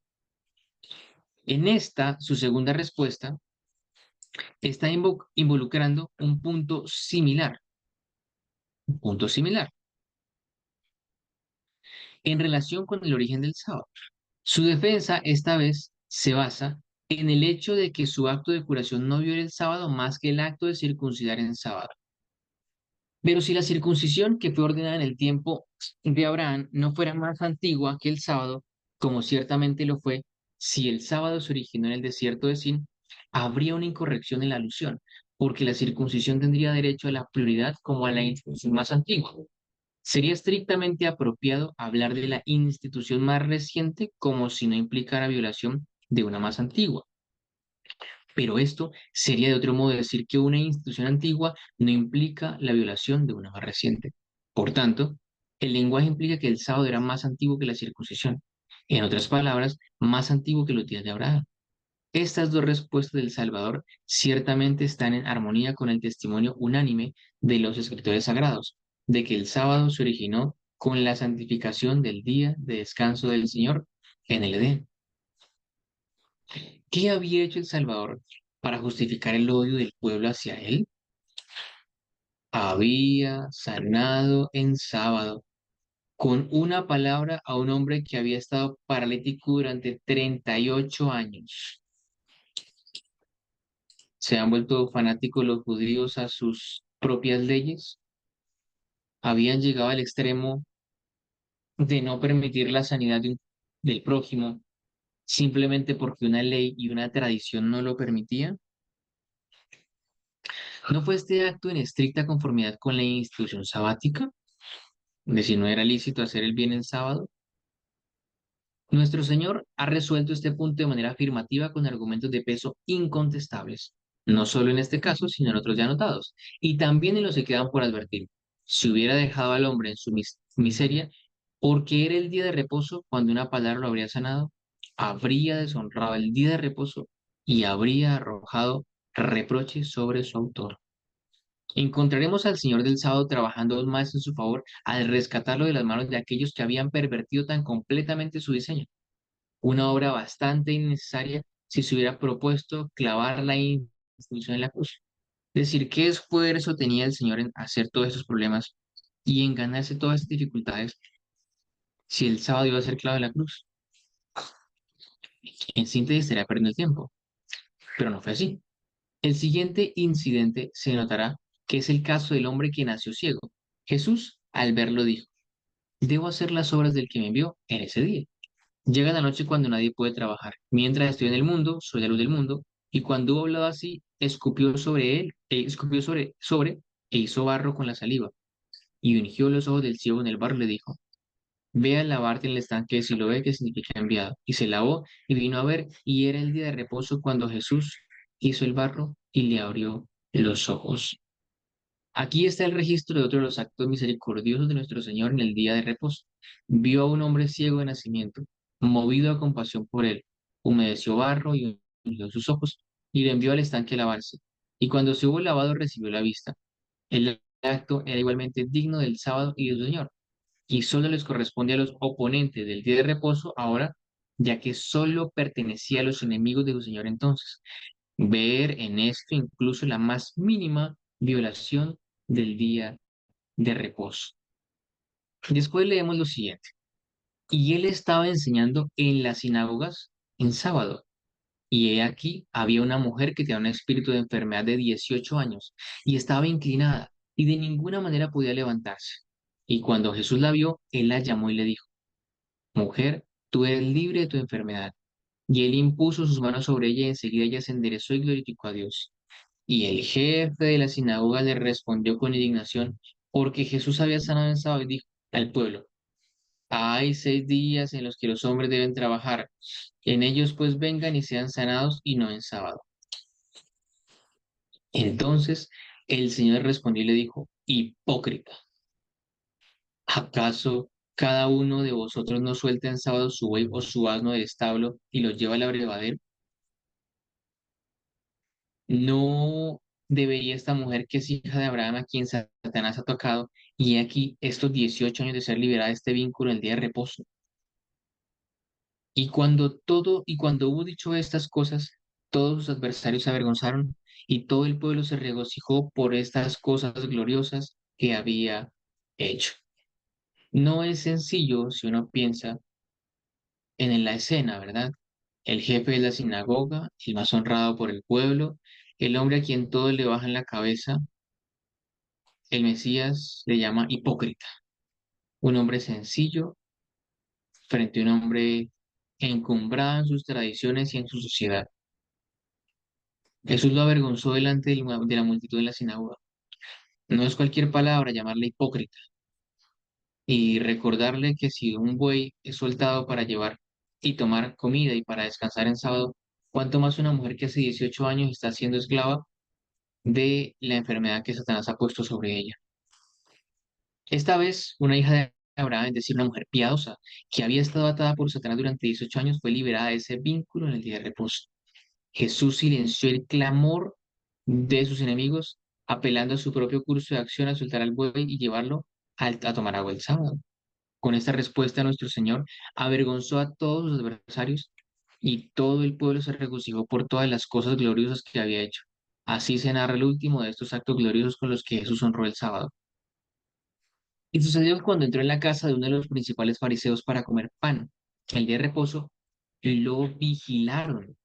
En esta, su segunda respuesta, está involucrando un punto similar, en relación con el origen del sábado. Su defensa esta vez se basa en el hecho de que su acto de curación no viola el sábado más que el acto de circuncidar en sábado. Pero si la circuncisión que fue ordenada en el tiempo de Abraham no fuera más antigua que el sábado, como ciertamente lo fue, si el sábado se originó en el desierto de Sin, habría una incorrección en la alusión, porque la circuncisión tendría derecho a la prioridad como a la institución más antigua. Sería estrictamente apropiado hablar de la institución más reciente como si no implicara violación de una más antigua. Pero esto sería de otro modo decir que una institución antigua no implica la violación de una más reciente. Por tanto, el lenguaje implica que el sábado era más antiguo que la circuncisión. En otras palabras, más antiguo que los días de Abraham. Estas dos respuestas del Salvador ciertamente están en armonía con el testimonio unánime de los escritores sagrados. de que el sábado se originó con la santificación del día de descanso del Señor en el Edén. ¿Qué había hecho el Salvador para justificar el odio del pueblo hacia él? Había sanado en sábado con una palabra a un hombre que había estado paralítico durante 38 años. ¿Se han vuelto fanáticos los judíos a sus propias leyes? Habían llegado al extremo de no permitir la sanidad del prójimo simplemente porque una ley y una tradición no lo permitían. ¿No fue este acto en estricta conformidad con la institución sabática? De si no era lícito hacer el bien en sábado. Nuestro Señor ha resuelto este punto de manera afirmativa con argumentos de peso incontestables, no solo en este caso, sino en otros ya anotados, y también en los que quedan por advertir. Si hubiera dejado al hombre en su miseria, porque era el día de reposo cuando una palabra lo habría sanado, habría deshonrado el día de reposo y habría arrojado reproches sobre su autor. Encontraremos al Señor del sábado trabajando aún más en su favor al rescatarlo de las manos de aquellos que habían pervertido tan completamente su diseño. Una obra bastante innecesaria si se hubiera propuesto clavar la institución en la cruz. Es decir, ¿qué esfuerzo tenía el Señor en hacer todos esos problemas y en ganarse todas estas dificultades si el sábado iba a ser clavado en la cruz? En síntesis, estaría perdiendo el tiempo, pero no fue así. El siguiente incidente se notará que es el caso del hombre que nació ciego. Jesús, al verlo, dijo, debo hacer las obras del que me envió en ese día. Llega la noche cuando nadie puede trabajar. Mientras estoy en el mundo, soy la luz del mundo. Y cuando hubo hablado así, escupió sobre él, escupió e hizo barro con la saliva. Y ungió los ojos del ciego en el barro y le dijo, ve a lavarte en el estanque de Siloé, que significa enviado. Y se lavó y vino a ver, y era el día de reposo cuando Jesús hizo el barro y le abrió los ojos. Aquí está el registro de otro de los actos misericordiosos de nuestro Señor en el día de reposo. Vio a un hombre ciego de nacimiento, movido a compasión por él, humedeció barro y ungió sus ojos, y le envió al estanque a lavarse. Y cuando se hubo lavado recibió la vista. El acto era igualmente digno del sábado y del Señor, y solo les corresponde a los oponentes del día de reposo ahora, ya que solo pertenecía a los enemigos de su Señor entonces. Ver en esto incluso la más mínima violación del día de reposo. Después leemos lo siguiente. Y él estaba enseñando en las sinagogas en sábado. Y he aquí, había una mujer que tenía un espíritu de enfermedad de 18 años y estaba inclinada y de ninguna manera podía levantarse. Y cuando Jesús la vio, él la llamó y le dijo, mujer, tú eres libre de tu enfermedad. Y él impuso sus manos sobre ella y enseguida ella se enderezó y glorificó a Dios. Y el jefe de la sinagoga le respondió con indignación, porque Jesús había sanado en sábado y dijo al pueblo, hay 6 días en los que los hombres deben trabajar, en ellos pues vengan y sean sanados y no en sábado. Entonces el Señor respondió y le dijo, hipócrita, ¿acaso cada uno de vosotros no suelta en sábado su buey o su asno del establo y lo lleva al abrevadero? ¿No debería esta mujer que es hija de Abraham, a quien Satanás ha tocado, y aquí estos 18 años de ser liberada de este vínculo el día de reposo? Y cuando hubo dicho estas cosas, todos sus adversarios se avergonzaron, y todo el pueblo se regocijó por estas cosas gloriosas que había hecho. No es sencillo si uno piensa en la escena, ¿verdad? El jefe de la sinagoga, el más honrado por el pueblo, el hombre a quien todos le bajan la cabeza, el Mesías le llama hipócrita, un hombre sencillo frente a un hombre encumbrado en sus tradiciones y en su sociedad. Jesús lo avergonzó delante de la multitud de la sinagoga. No es cualquier palabra llamarle hipócrita y recordarle que si un buey es soltado para llevar y tomar comida y para descansar en sábado, cuánto más una mujer que hace 18 años está siendo esclava de la enfermedad que Satanás ha puesto sobre ella. Esta vez, una hija de Abraham, es decir, una mujer piadosa, que había estado atada por Satanás durante 18 años, fue liberada de ese vínculo en el día de reposo. Jesús silenció el clamor de sus enemigos, apelando a su propio curso de acción a soltar al buey y llevarlo a tomar agua el sábado. Con esta respuesta, nuestro Señor avergonzó a todos sus adversarios y todo el pueblo se regocijó por todas las cosas gloriosas que había hecho. Así se narra el último de estos actos gloriosos con los que Jesús honró el sábado. Y sucedió que cuando entró en la casa de uno de los principales fariseos para comer pan, el día de reposo, lo vigilaron.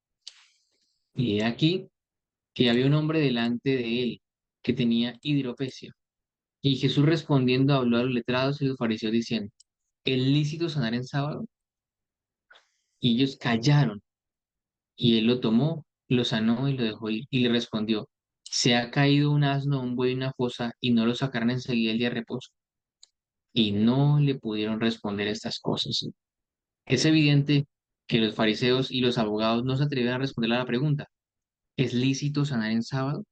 Y he aquí que había un hombre delante de él que tenía hidropesia. Y Jesús respondiendo habló a los letrados y los fariseos diciendo, ¿es lícito sanar en sábado? Y ellos callaron. Y él lo tomó, lo sanó y lo dejó ir. Y le respondió, ¿se ha caído un asno, un buey en una fosa y no lo sacaron enseguida el día de reposo? Y no le pudieron responder estas cosas. Es evidente que los fariseos y los abogados no se atreven a responder a la pregunta, ¿es lícito sanar en sábado?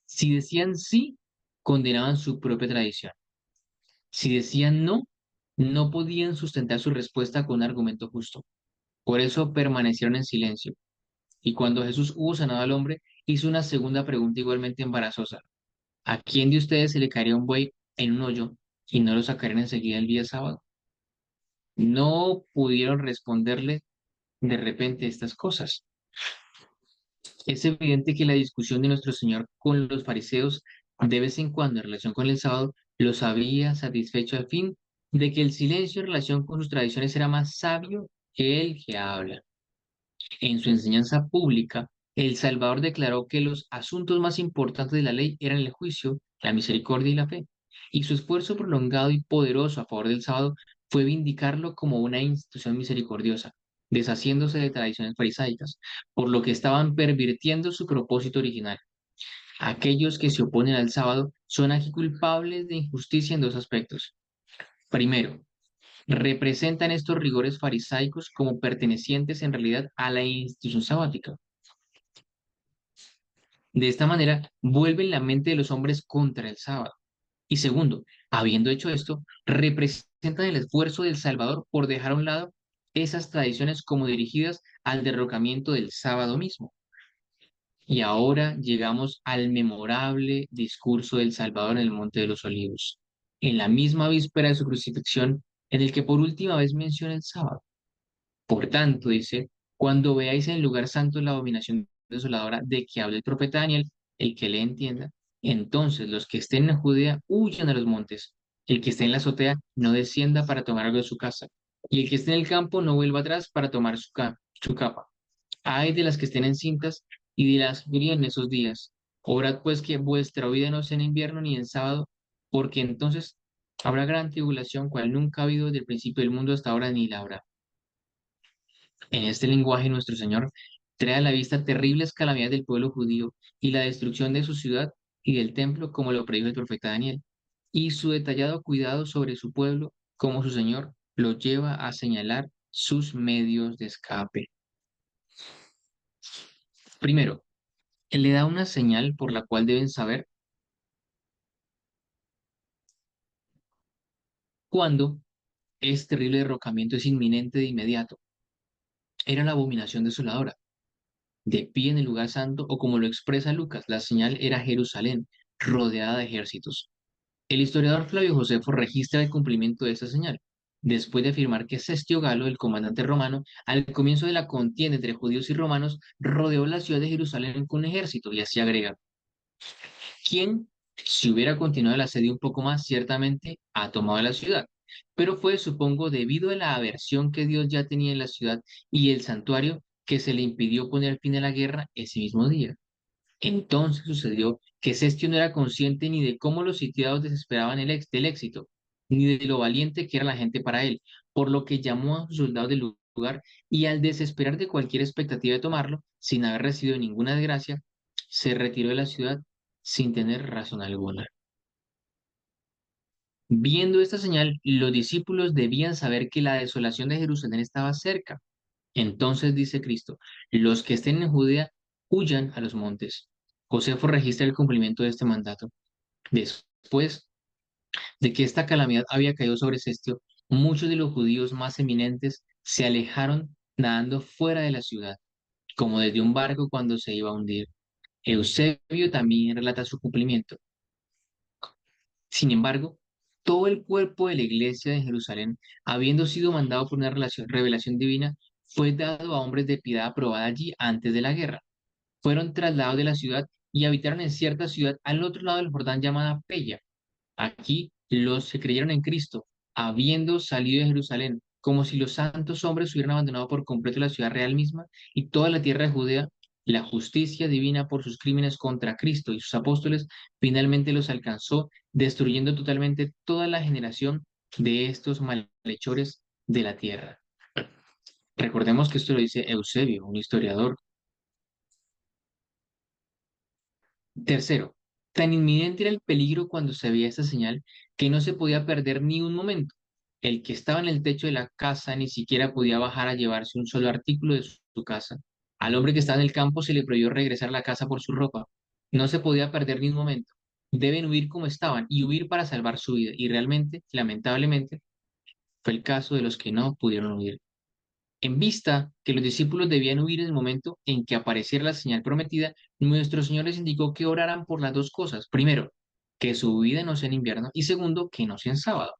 Si decían sí, condenaban su propia tradición. Si decían no, no podían sustentar su respuesta con un argumento justo. Por eso permanecieron en silencio. Y cuando Jesús hubo sanado al hombre, hizo una segunda pregunta igualmente embarazosa. ¿A quién de ustedes se le caería un buey en un hoyo y no lo sacarían enseguida el día sábado? No pudieron responderle de repente estas cosas. Es evidente que la discusión de nuestro Señor con los fariseos de vez en cuando en relación con el sábado los había satisfecho al fin de que el silencio en relación con sus tradiciones era más sabio que el que habla. En su enseñanza pública, el Salvador declaró que los asuntos más importantes de la ley eran el juicio, la misericordia y la fe, y su esfuerzo prolongado y poderoso a favor del sábado fue vindicarlo como una institución misericordiosa, deshaciéndose de tradiciones farisaicas, por lo que estaban pervirtiendo su propósito original. Aquellos que se oponen al sábado son aquí culpables de injusticia en dos aspectos. Primero, representan estos rigores farisaicos como pertenecientes en realidad a la institución sabática. De esta manera, vuelven la mente de los hombres contra el sábado. Y segundo, habiendo hecho esto, representan el esfuerzo del Salvador por dejar a un lado esas tradiciones como dirigidas al derrocamiento del sábado mismo. Y ahora llegamos al memorable discurso del Salvador en el Monte de los Olivos, en la misma víspera de su crucifixión, en el que por última vez menciona el sábado. Por tanto, dice, cuando veáis en el lugar santo la abominación desoladora de que habla el profeta Daniel, el que le entienda, entonces los que estén en Judea huyan a los montes, el que esté en la azotea no descienda para tomar algo de su casa, y el que esté en el campo no vuelva atrás para tomar su capa. Ay de las que estén encintas y de las que críen en esos días. Obrad pues que vuestra vida no sea en invierno ni en sábado, porque entonces habrá gran tribulación, cual nunca ha habido desde el principio del mundo hasta ahora ni la habrá. En este lenguaje, nuestro Señor trae a la vista terribles calamidades del pueblo judío y la destrucción de su ciudad y del templo, como lo predijo el profeta Daniel, y su detallado cuidado sobre su pueblo, como su Señor lo lleva a señalar sus medios de escape. Primero, Él le da una señal por la cual deben saber cuándo este terrible derrocamiento es inminente de inmediato. Era la abominación desoladora, de pie en el lugar santo, o como lo expresa Lucas, la señal era Jerusalén, rodeada de ejércitos. El historiador Flavio Josefo registra el cumplimiento de esa señal, después de afirmar que Sestio Galo, el comandante romano, al comienzo de la contienda entre judíos y romanos, rodeó la ciudad de Jerusalén con un ejército, y así agrega, quien, si hubiera continuado el asedio un poco más, ciertamente ha tomado la ciudad. Pero fue, supongo, debido a la aversión que Dios ya tenía en la ciudad y el santuario, que se le impidió poner fin a la guerra ese mismo día. Entonces sucedió que Sestio no era consciente ni de cómo los sitiados desesperaban del éxito, ni de lo valiente que era la gente para él, por lo que llamó a sus soldados del lugar y al desesperar de cualquier expectativa de tomarlo, sin haber recibido ninguna desgracia, se retiró de la ciudad sin tener razón alguna. Viendo esta señal, los discípulos debían saber que la desolación de Jerusalén estaba cerca. Entonces dice Cristo, los que estén en Judea huyan a los montes. Josefo registra el cumplimiento de este mandato. Después de que esta calamidad había caído sobre Sestio, muchos de los judíos más eminentes se alejaron nadando fuera de la ciudad, como desde un barco cuando se iba a hundir. Eusebio también relata su cumplimiento. Sin embargo, Todo el cuerpo de la iglesia de Jerusalén, habiendo sido mandado por una revelación divina, fue dado a hombres de piedad aprobada allí antes de la guerra. Fueron trasladados de la ciudad y habitaron en cierta ciudad al otro lado del Jordán llamada Pella. Aquí los que creyeron en Cristo, habiendo salido de Jerusalén, como si los santos hombres hubieran abandonado por completo la ciudad real misma y toda la tierra de Judea, la justicia divina por sus crímenes contra Cristo y sus apóstoles finalmente los alcanzó, destruyendo totalmente toda la generación de estos malhechores de la tierra. Recordemos que esto lo dice Eusebio, un historiador. Tercero, tan inminente era el peligro cuando se veía esta señal que no se podía perder ni un momento. El que estaba en el techo de la casa ni siquiera podía bajar a llevarse un solo artículo de su casa. Al hombre que estaba en el campo se le prohibió regresar a la casa por su ropa. No se podía perder ni un momento. Deben huir como estaban y huir para salvar su vida. Y realmente, lamentablemente, fue el caso de los que no pudieron huir. En vista que los discípulos debían huir en el momento en que apareciera la señal prometida, nuestro Señor les indicó que oraran por las dos cosas. Primero, que su huida no sea en invierno y segundo, que no sea en sábado.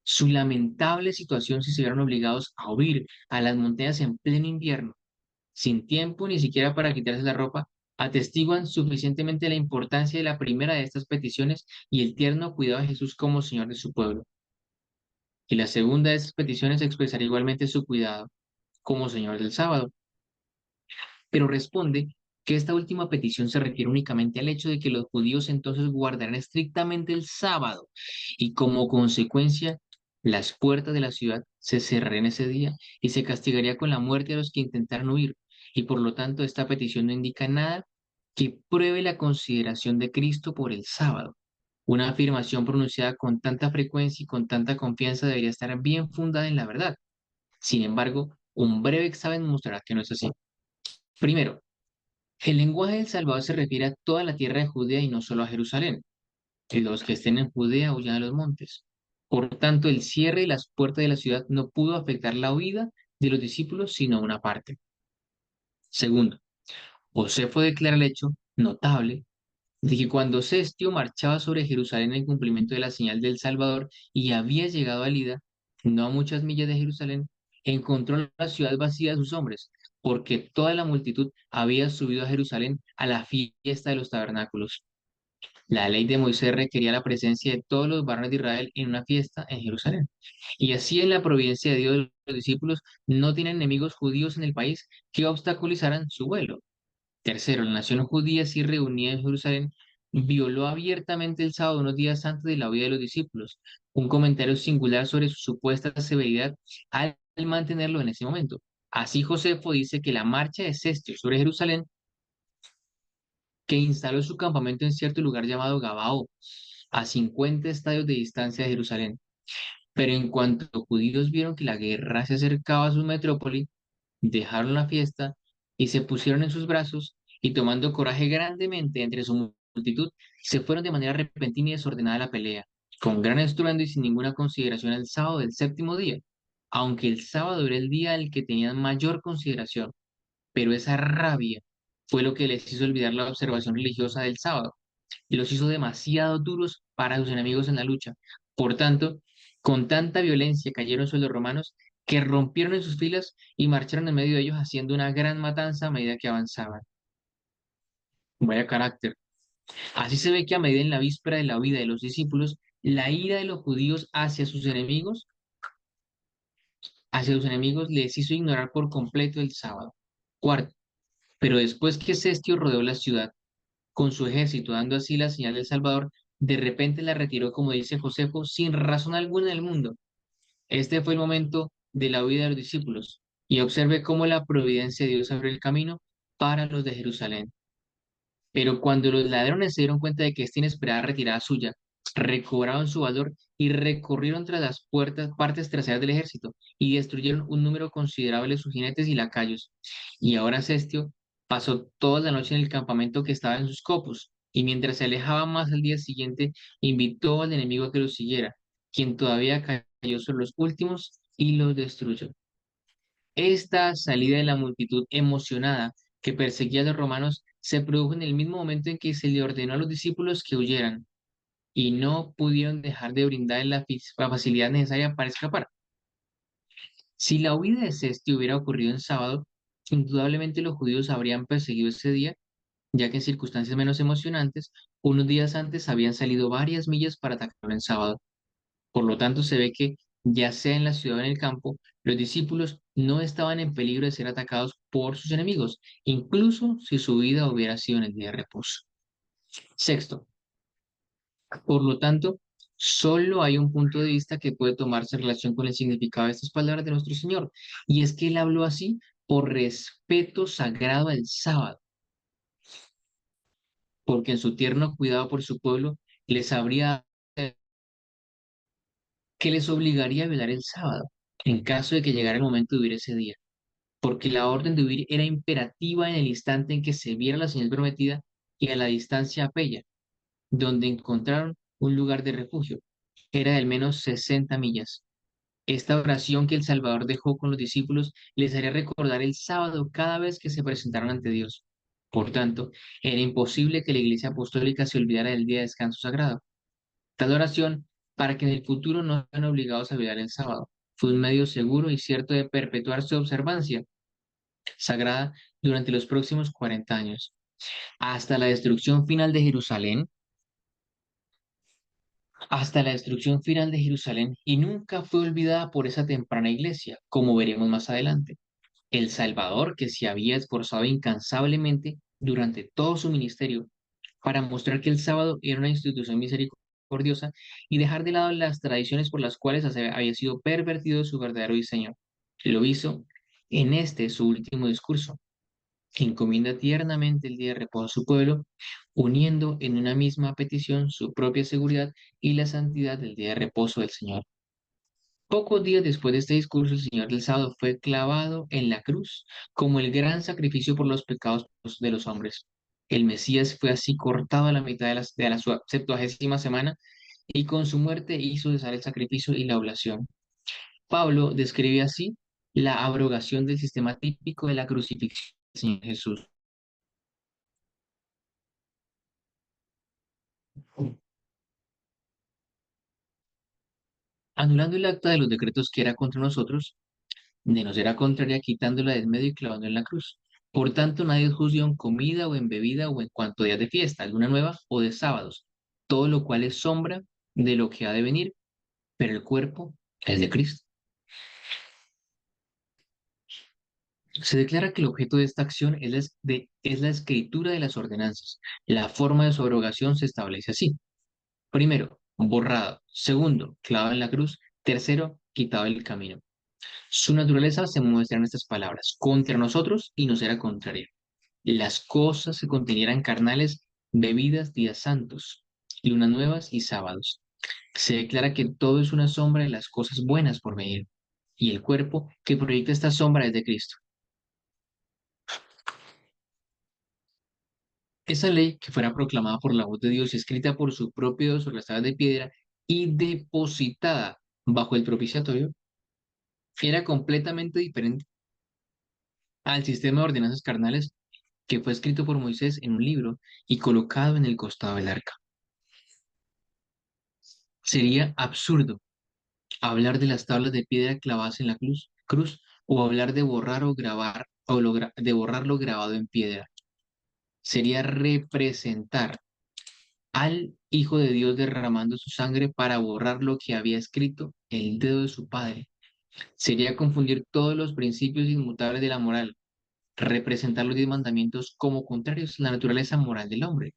Su lamentable situación si se vieron obligados a huir a las montañas en pleno invierno, sin tiempo ni siquiera para quitarse la ropa, atestiguan suficientemente la importancia de la primera de estas peticiones y el tierno cuidado de Jesús como Señor de su pueblo. Y la segunda de estas peticiones expresará igualmente su cuidado como Señor del sábado, pero responde que esta última petición se refiere únicamente al hecho de que los judíos entonces guardarán estrictamente el sábado y como consecuencia las puertas de la ciudad se cerrarían ese día y se castigaría con la muerte a los que intentaran huir. Y por lo tanto esta petición no indica nada que pruebe la consideración de Cristo por el sábado. Una afirmación pronunciada con tanta frecuencia y con tanta confianza debería estar bien fundada en la verdad. Sin embargo, un breve examen mostrará que no es así. Primero, el lenguaje del Salvador se refiere a toda la tierra de Judea y no solo a Jerusalén. Y los que estén en Judea huyan a los montes. Por tanto, el cierre de las puertas de la ciudad no pudo afectar la huida de los discípulos, sino una parte. Segundo, Josefo declara el hecho notable de que cuando Cestio marchaba sobre Jerusalén en cumplimiento de la señal del Salvador y había llegado a Lida, no a muchas millas de Jerusalén, encontró la ciudad vacía de sus hombres, porque toda la multitud había subido a Jerusalén a la fiesta de los tabernáculos. La ley de Moisés requería la presencia de todos los varones de Israel en una fiesta en Jerusalén. Y así en la providencia de Dios, los discípulos no tienen enemigos judíos en el país que obstaculizaran su vuelo. Tercero, la nación judía, sí reunida en Jerusalén, violó abiertamente el sábado unos días antes de la huida de los discípulos, un comentario singular sobre su supuesta severidad al mantenerlo en ese momento. Así Josefo dice que la marcha de Cestio sobre Jerusalén, que instaló su campamento en cierto lugar llamado Gabao, a 50 estadios de distancia de Jerusalén. Pero en cuanto los judíos vieron que la guerra se acercaba a su metrópoli, dejaron la fiesta y se pusieron en sus brazos y tomando coraje grandemente entre su multitud, se fueron de manera repentina y desordenada a la pelea, con gran estruendo y sin ninguna consideración al sábado del séptimo día, aunque el sábado era el día al que tenían mayor consideración, pero esa rabia fue lo que les hizo olvidar la observación religiosa del sábado y los hizo demasiado duros para sus enemigos en la lucha. Por tanto, con tanta violencia cayeron sobre los romanos que rompieron en sus filas y marcharon en medio de ellos haciendo una gran matanza a medida que avanzaban. Vaya carácter. Así se ve que a medida en la víspera de la huida de los discípulos, la ira de los judíos hacia sus enemigos les hizo ignorar por completo el sábado. Cuarto, pero después que Cestio rodeó la ciudad con su ejército, dando así la señal del Salvador, de repente la retiró, como dice Josefo, sin razón alguna en el mundo. Este fue el momento de la huida de los discípulos, y observe cómo la providencia de Dios abrió el camino para los de Jerusalén. Pero cuando los ladrones se dieron cuenta de que esta inesperada retirada suya, recobraron su valor y recorrieron tras las partes traseras del ejército y destruyeron un número considerable de sus jinetes y lacayos. Y ahora Cestio pasó toda la noche en el campamento que estaba en sus copos, y mientras se alejaba más al día siguiente, invitó al enemigo a que lo siguiera, quien todavía cayó sobre los últimos y los destruyó. Esta salida de la multitud emocionada que perseguía a los romanos se produjo en el mismo momento en que se le ordenó a los discípulos que huyeran. y no pudieron dejar de brindarle la facilidad necesaria para escapar. Si la huida de Cesti hubiera ocurrido en sábado, indudablemente los judíos habrían perseguido ese día, ya que en circunstancias menos emocionantes, unos días antes habían salido varias millas para atacarlo en sábado. Por lo tanto, se ve que, ya sea en la ciudad o en el campo, los discípulos no estaban en peligro de ser atacados por sus enemigos, incluso si su vida hubiera sido en el día de reposo. Sexto, por lo tanto, solo hay un punto de vista que puede tomarse en relación con el significado de estas palabras de nuestro Señor, y es que Él habló así por respeto sagrado al sábado, porque en su tierno cuidado por su pueblo les habría que les obligaría a velar el sábado, en caso de que llegara el momento de huir ese día, porque la orden de huir era imperativa en el instante en que se viera la señal prometida y a la distancia a Pella, donde encontraron un lugar de refugio. Era de al menos 60 millas. Esta oración que el Salvador dejó con los discípulos les haría recordar el sábado cada vez que se presentaron ante Dios. Por tanto, era imposible que la Iglesia Apostólica se olvidara del día de descanso sagrado. Tal oración, para que en el futuro no sean obligados a olvidar el sábado, fue un medio seguro y cierto de perpetuar su observancia sagrada durante los próximos 40 años, hasta la destrucción final de Jerusalén, hasta la destrucción final de Jerusalén, y nunca fue olvidada por esa temprana iglesia, como veremos más adelante. El Salvador, que se había esforzado incansablemente durante todo su ministerio para mostrar que el sábado era una institución misericordiosa y dejar de lado las tradiciones por las cuales había sido pervertido su verdadero diseño. Lo hizo en este su último discurso, que encomienda tiernamente el día de reposo a su pueblo, uniendo en una misma petición su propia seguridad y la santidad del día de reposo del Señor. Pocos días después de este discurso, el Señor del sábado fue clavado en la cruz como el gran sacrificio por los pecados de los hombres. El Mesías fue así cortado a la mitad de la 70ª semana y con su muerte hizo cesar el sacrificio y la oblación. Pablo describe así la abrogación del sistema típico de la crucifixión del Señor Jesús. Anulando el acta de los decretos que era contra nosotros, de nos era contraria, quitándola del medio y clavando en la cruz. Por tanto, nadie es juzgado en comida o en bebida o en cuanto a días de fiesta, luna nueva o de sábados, todo lo cual es sombra de lo que ha de venir, pero el cuerpo es de Cristo. Se declara que el objeto de esta acción es la escritura de las ordenanzas. La forma de su abrogación se establece así. Primero, borrado. Segundo, clavado en la cruz. Tercero, quitado del camino. Su naturaleza se muestra en estas palabras: contra nosotros y nos era contraria. Las cosas que contenieran carnales, bebidas, días santos, lunas nuevas y sábados. Se declara que todo es una sombra de las cosas buenas por venir, y el cuerpo que proyecta esta sombra es de Cristo. Esa ley, que fuera proclamada por la voz de Dios y escrita por su propio Dios sobre las tablas de piedra y depositada bajo el propiciatorio, era completamente diferente al sistema de ordenanzas carnales que fue escrito por Moisés en un libro y colocado en el costado del arca. Sería absurdo hablar de las tablas de piedra clavadas en la cruz, o hablar de borrar o grabar de borrar lo grabado en piedra. Sería representar al Hijo de Dios derramando su sangre para borrar lo que había escrito el dedo de su Padre. Sería confundir todos los principios inmutables de la moral, representar los 10 mandamientos como contrarios a la naturaleza moral del hombre.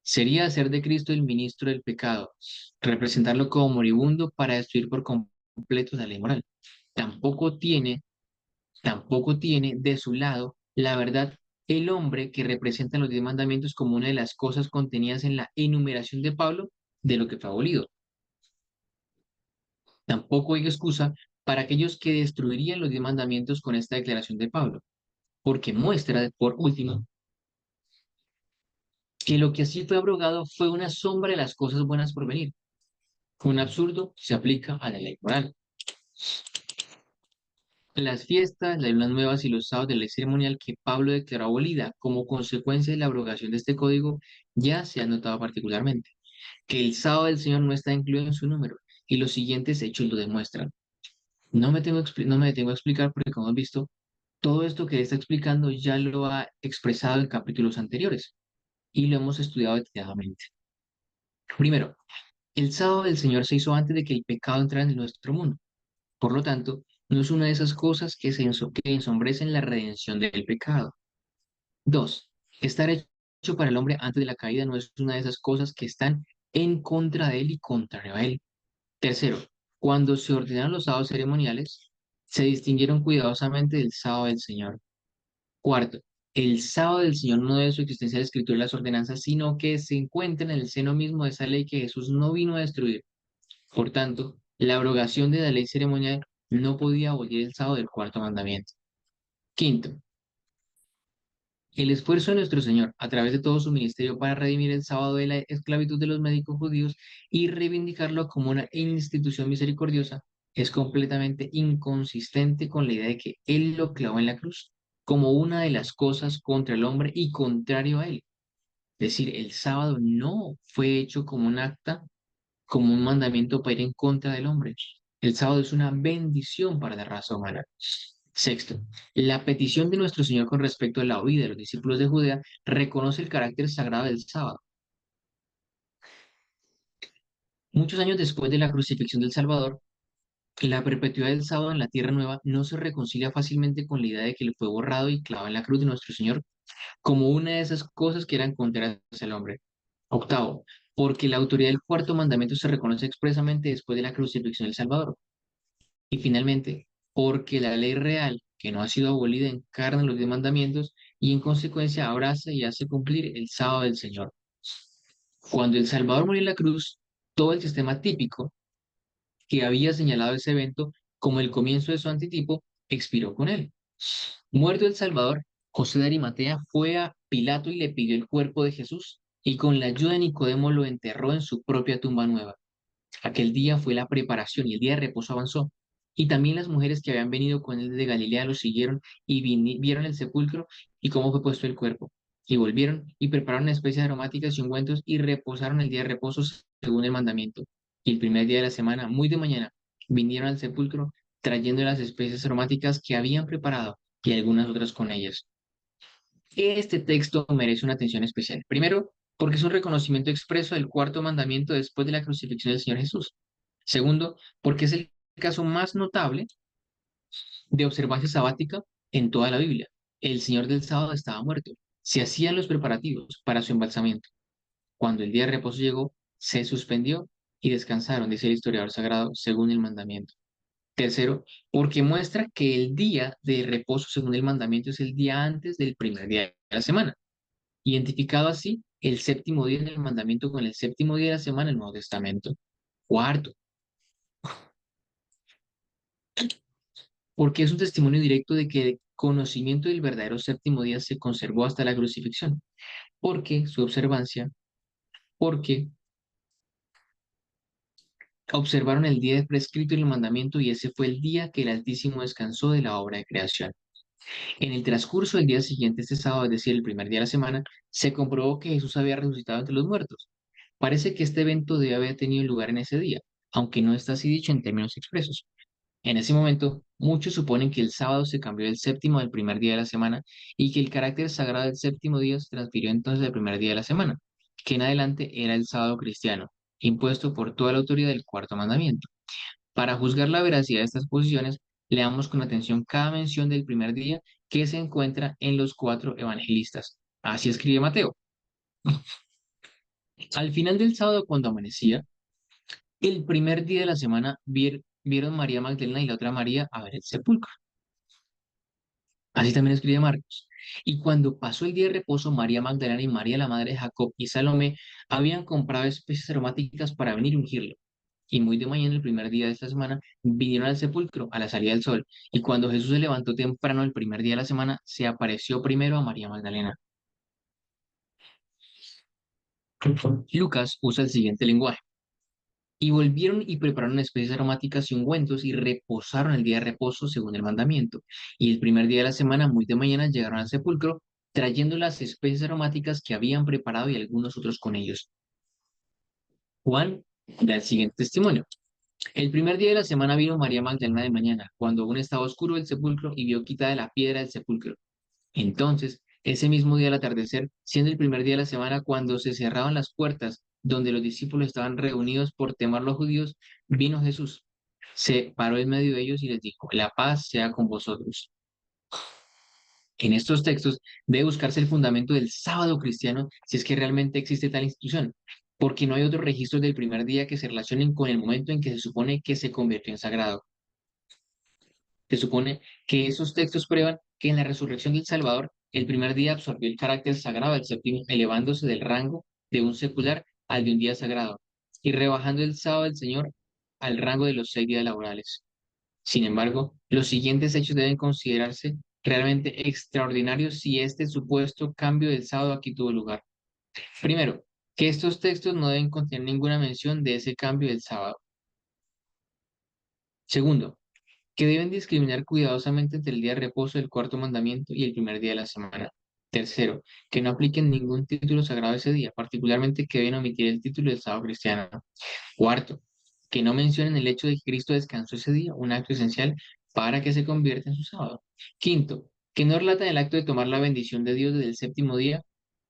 Sería hacer de Cristo el ministro del pecado, representarlo como moribundo para destruir por completo la ley moral. Tampoco tiene, tampoco tiene de su lado la verdad el hombre que representa los 10 mandamientos como una de las cosas contenidas en la enumeración de Pablo de lo que fue abolido. Tampoco hay excusa para aquellos que destruirían los 10 mandamientos con esta declaración de Pablo, porque muestra, por último, que lo que así fue abrogado fue una sombra de las cosas buenas por venir. Un absurdo se aplica a la ley moral. Las fiestas, las lunas nuevas y los sábados de la ley ceremonial que Pablo declaró abolida como consecuencia de la abrogación de este código ya se han notado particularmente. que el sábado del Señor no está incluido en su número, y los siguientes hechos lo demuestran. No me detengo a explicar porque, como hemos visto, todo esto que él está explicando ya lo ha expresado en capítulos anteriores y lo hemos estudiado detalladamente. Primero, el sábado del Señor se hizo antes de que el pecado entrara en nuestro mundo. Por lo tanto, no es una de esas cosas que ensombrecen la redención del pecado. Dos, estar hecho para el hombre antes de la caída no es una de esas cosas que están en contra de él y contrario a él. Tercero, cuando se ordenaron los sábados ceremoniales, se distinguieron cuidadosamente del sábado del Señor. Cuarto, el sábado del Señor no debe su existencia a la escritura y las ordenanzas, sino que se encuentra en el seno mismo de esa ley que Jesús no vino a destruir. Por tanto, la abrogación de la ley ceremonial no podía abolir el sábado del cuarto mandamiento. Quinto, el esfuerzo de nuestro Señor a través de todo su ministerio para redimir el sábado de la esclavitud de los médicos judíos y reivindicarlo como una institución misericordiosa es completamente inconsistente con la idea de que Él lo clavó en la cruz como una de las cosas contra el hombre y contrario a Él. Es decir, el sábado no fue hecho como un acta, como un mandamiento para ir en contra del hombre. El sábado es una bendición para la raza humana. Sexto, la petición de nuestro Señor con respecto a la huida de los discípulos de Judea reconoce el carácter sagrado del sábado. Muchos años después de la crucifixión del Salvador, la perpetuidad del sábado en la tierra nueva no se reconcilia fácilmente con la idea de que le fue borrado y clavado en la cruz de nuestro Señor como una de esas cosas que eran contrarias al hombre. Octavo, porque la autoridad del cuarto mandamiento se reconoce expresamente después de la crucifixión del Salvador. Y finalmente, porque la ley real, que no ha sido abolida, encarna los 10 mandamientos y en consecuencia abraza y hace cumplir el sábado del Señor. Cuando el Salvador murió en la cruz, todo el sistema típico que había señalado ese evento como el comienzo de su antitipo expiró con él. Muerto el Salvador, José de Arimatea fue a Pilato y le pidió el cuerpo de Jesús y con la ayuda de Nicodemo lo enterró en su propia tumba nueva. Aquel día fue la preparación y el día de reposo avanzó. Y también las mujeres que habían venido con él de Galilea lo siguieron y vieron el sepulcro y cómo fue puesto el cuerpo. Y volvieron y prepararon especies aromáticas y ungüentos y reposaron el día de reposo según el mandamiento. Y el primer día de la semana, muy de mañana, vinieron al sepulcro trayendo las especies aromáticas que habían preparado y algunas otras con ellas. Este texto merece una atención especial. Primero, porque es un reconocimiento expreso del cuarto mandamiento después de la crucifixión del Señor Jesús. Segundo, porque es el caso más notable de observancia sabática en toda la Biblia. El Señor del sábado estaba muerto. Se hacían los preparativos para su embalsamiento. Cuando el día de reposo llegó, se suspendió y descansaron, dice el historiador sagrado, según el mandamiento. Tercero, porque muestra que el día de reposo, según el mandamiento, es el día antes del primer día de la semana, identificado así el séptimo día del mandamiento con el séptimo día de la semana en el Nuevo Testamento. Cuarto, porque es un testimonio directo de que el conocimiento del verdadero séptimo día se conservó hasta la crucifixión, porque su observancia, porque observaron el día prescrito en el mandamiento y ese fue el día que el Altísimo descansó de la obra de creación. En el transcurso del día siguiente, este sábado, es decir, el primer día de la semana, se comprobó que Jesús había resucitado entre los muertos. Parece que este evento debe haber tenido lugar en ese día, aunque no está así dicho en términos expresos. En ese momento, muchos suponen que el sábado se cambió del séptimo al primer día de la semana y que el carácter sagrado del séptimo día se transfirió entonces al primer día de la semana, que en adelante era el sábado cristiano, impuesto por toda la autoridad del cuarto mandamiento. Para juzgar la veracidad de estas posiciones, leamos con atención cada mención del primer día que se encuentra en los cuatro evangelistas. Así escribe Mateo. Al final del sábado, cuando amanecía, el primer día de la semana vieron María Magdalena y la otra María a ver el sepulcro. Así también escribe Marcos. Y cuando pasó el día de reposo, María Magdalena y María, la madre de Jacob y Salomé, habían comprado especies aromáticas para venir a ungirlo. Y muy de mañana, el primer día de esta semana, vinieron al sepulcro a la salida del sol. Y cuando Jesús se levantó temprano el primer día de la semana, se apareció primero a María Magdalena. Lucas usa el siguiente lenguaje. Y volvieron y prepararon especies aromáticas y ungüentos y reposaron el día de reposo según el mandamiento. Y el primer día de la semana, muy de mañana, llegaron al sepulcro, trayendo las especies aromáticas que habían preparado y algunos otros con ellos. Juan da el siguiente testimonio. El primer día de la semana vino María Magdalena de mañana, cuando aún estaba oscuro el sepulcro, y vio quitada la piedra del sepulcro. Entonces, ese mismo día al atardecer, siendo el primer día de la semana, cuando se cerraban las puertas donde los discípulos estaban reunidos por temor a los judíos, vino Jesús. Se paró en medio de ellos y les dijo, la paz sea con vosotros. En estos textos debe buscarse el fundamento del sábado cristiano si es que realmente existe tal institución, porque no hay otros registros del primer día que se relacionen con el momento en que se supone que se convirtió en sagrado. Se supone que esos textos prueban que en la resurrección del Salvador, el primer día absorbió el carácter sagrado del séptimo, elevándose del rango de un secular al de un día sagrado, y rebajando el sábado del Señor al rango de los 6 días laborales. Sin embargo, los siguientes hechos deben considerarse realmente extraordinarios si este supuesto cambio del sábado aquí tuvo lugar. Primero, que estos textos no deben contener ninguna mención de ese cambio del sábado. Segundo, que deben discriminar cuidadosamente entre el día de reposo del cuarto mandamiento y el primer día de la semana. Tercero, que no apliquen ningún título sagrado ese día, particularmente que deben omitir el título del sábado cristiano. Cuarto, que no mencionen el hecho de que Cristo descansó ese día, un acto esencial para que se convierta en su sábado. Quinto, que no relatan el acto de tomar la bendición de Dios desde el séptimo día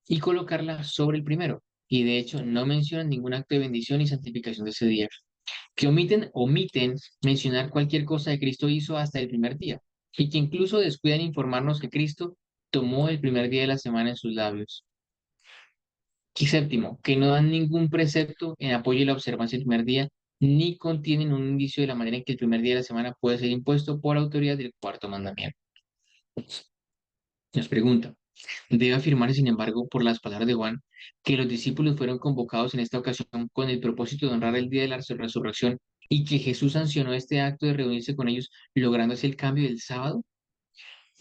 y colocarla sobre el primero. Y de hecho no mencionan ningún acto de bendición y santificación de ese día. Que omiten mencionar cualquier cosa que Cristo hizo hasta el primer día. Y que incluso descuidan informarnos que Cristo tomó el primer día de la semana en sus labios. Y séptimo, que no dan ningún precepto en apoyo de la observancia del primer día, ni contienen un indicio de la manera en que el primer día de la semana puede ser impuesto por autoridad del cuarto mandamiento. Nos pregunta, debe afirmar, sin embargo, por las palabras de Juan, que los discípulos fueron convocados en esta ocasión con el propósito de honrar el día de la resurrección y que Jesús sancionó este acto de reunirse con ellos, logrando así el cambio del sábado.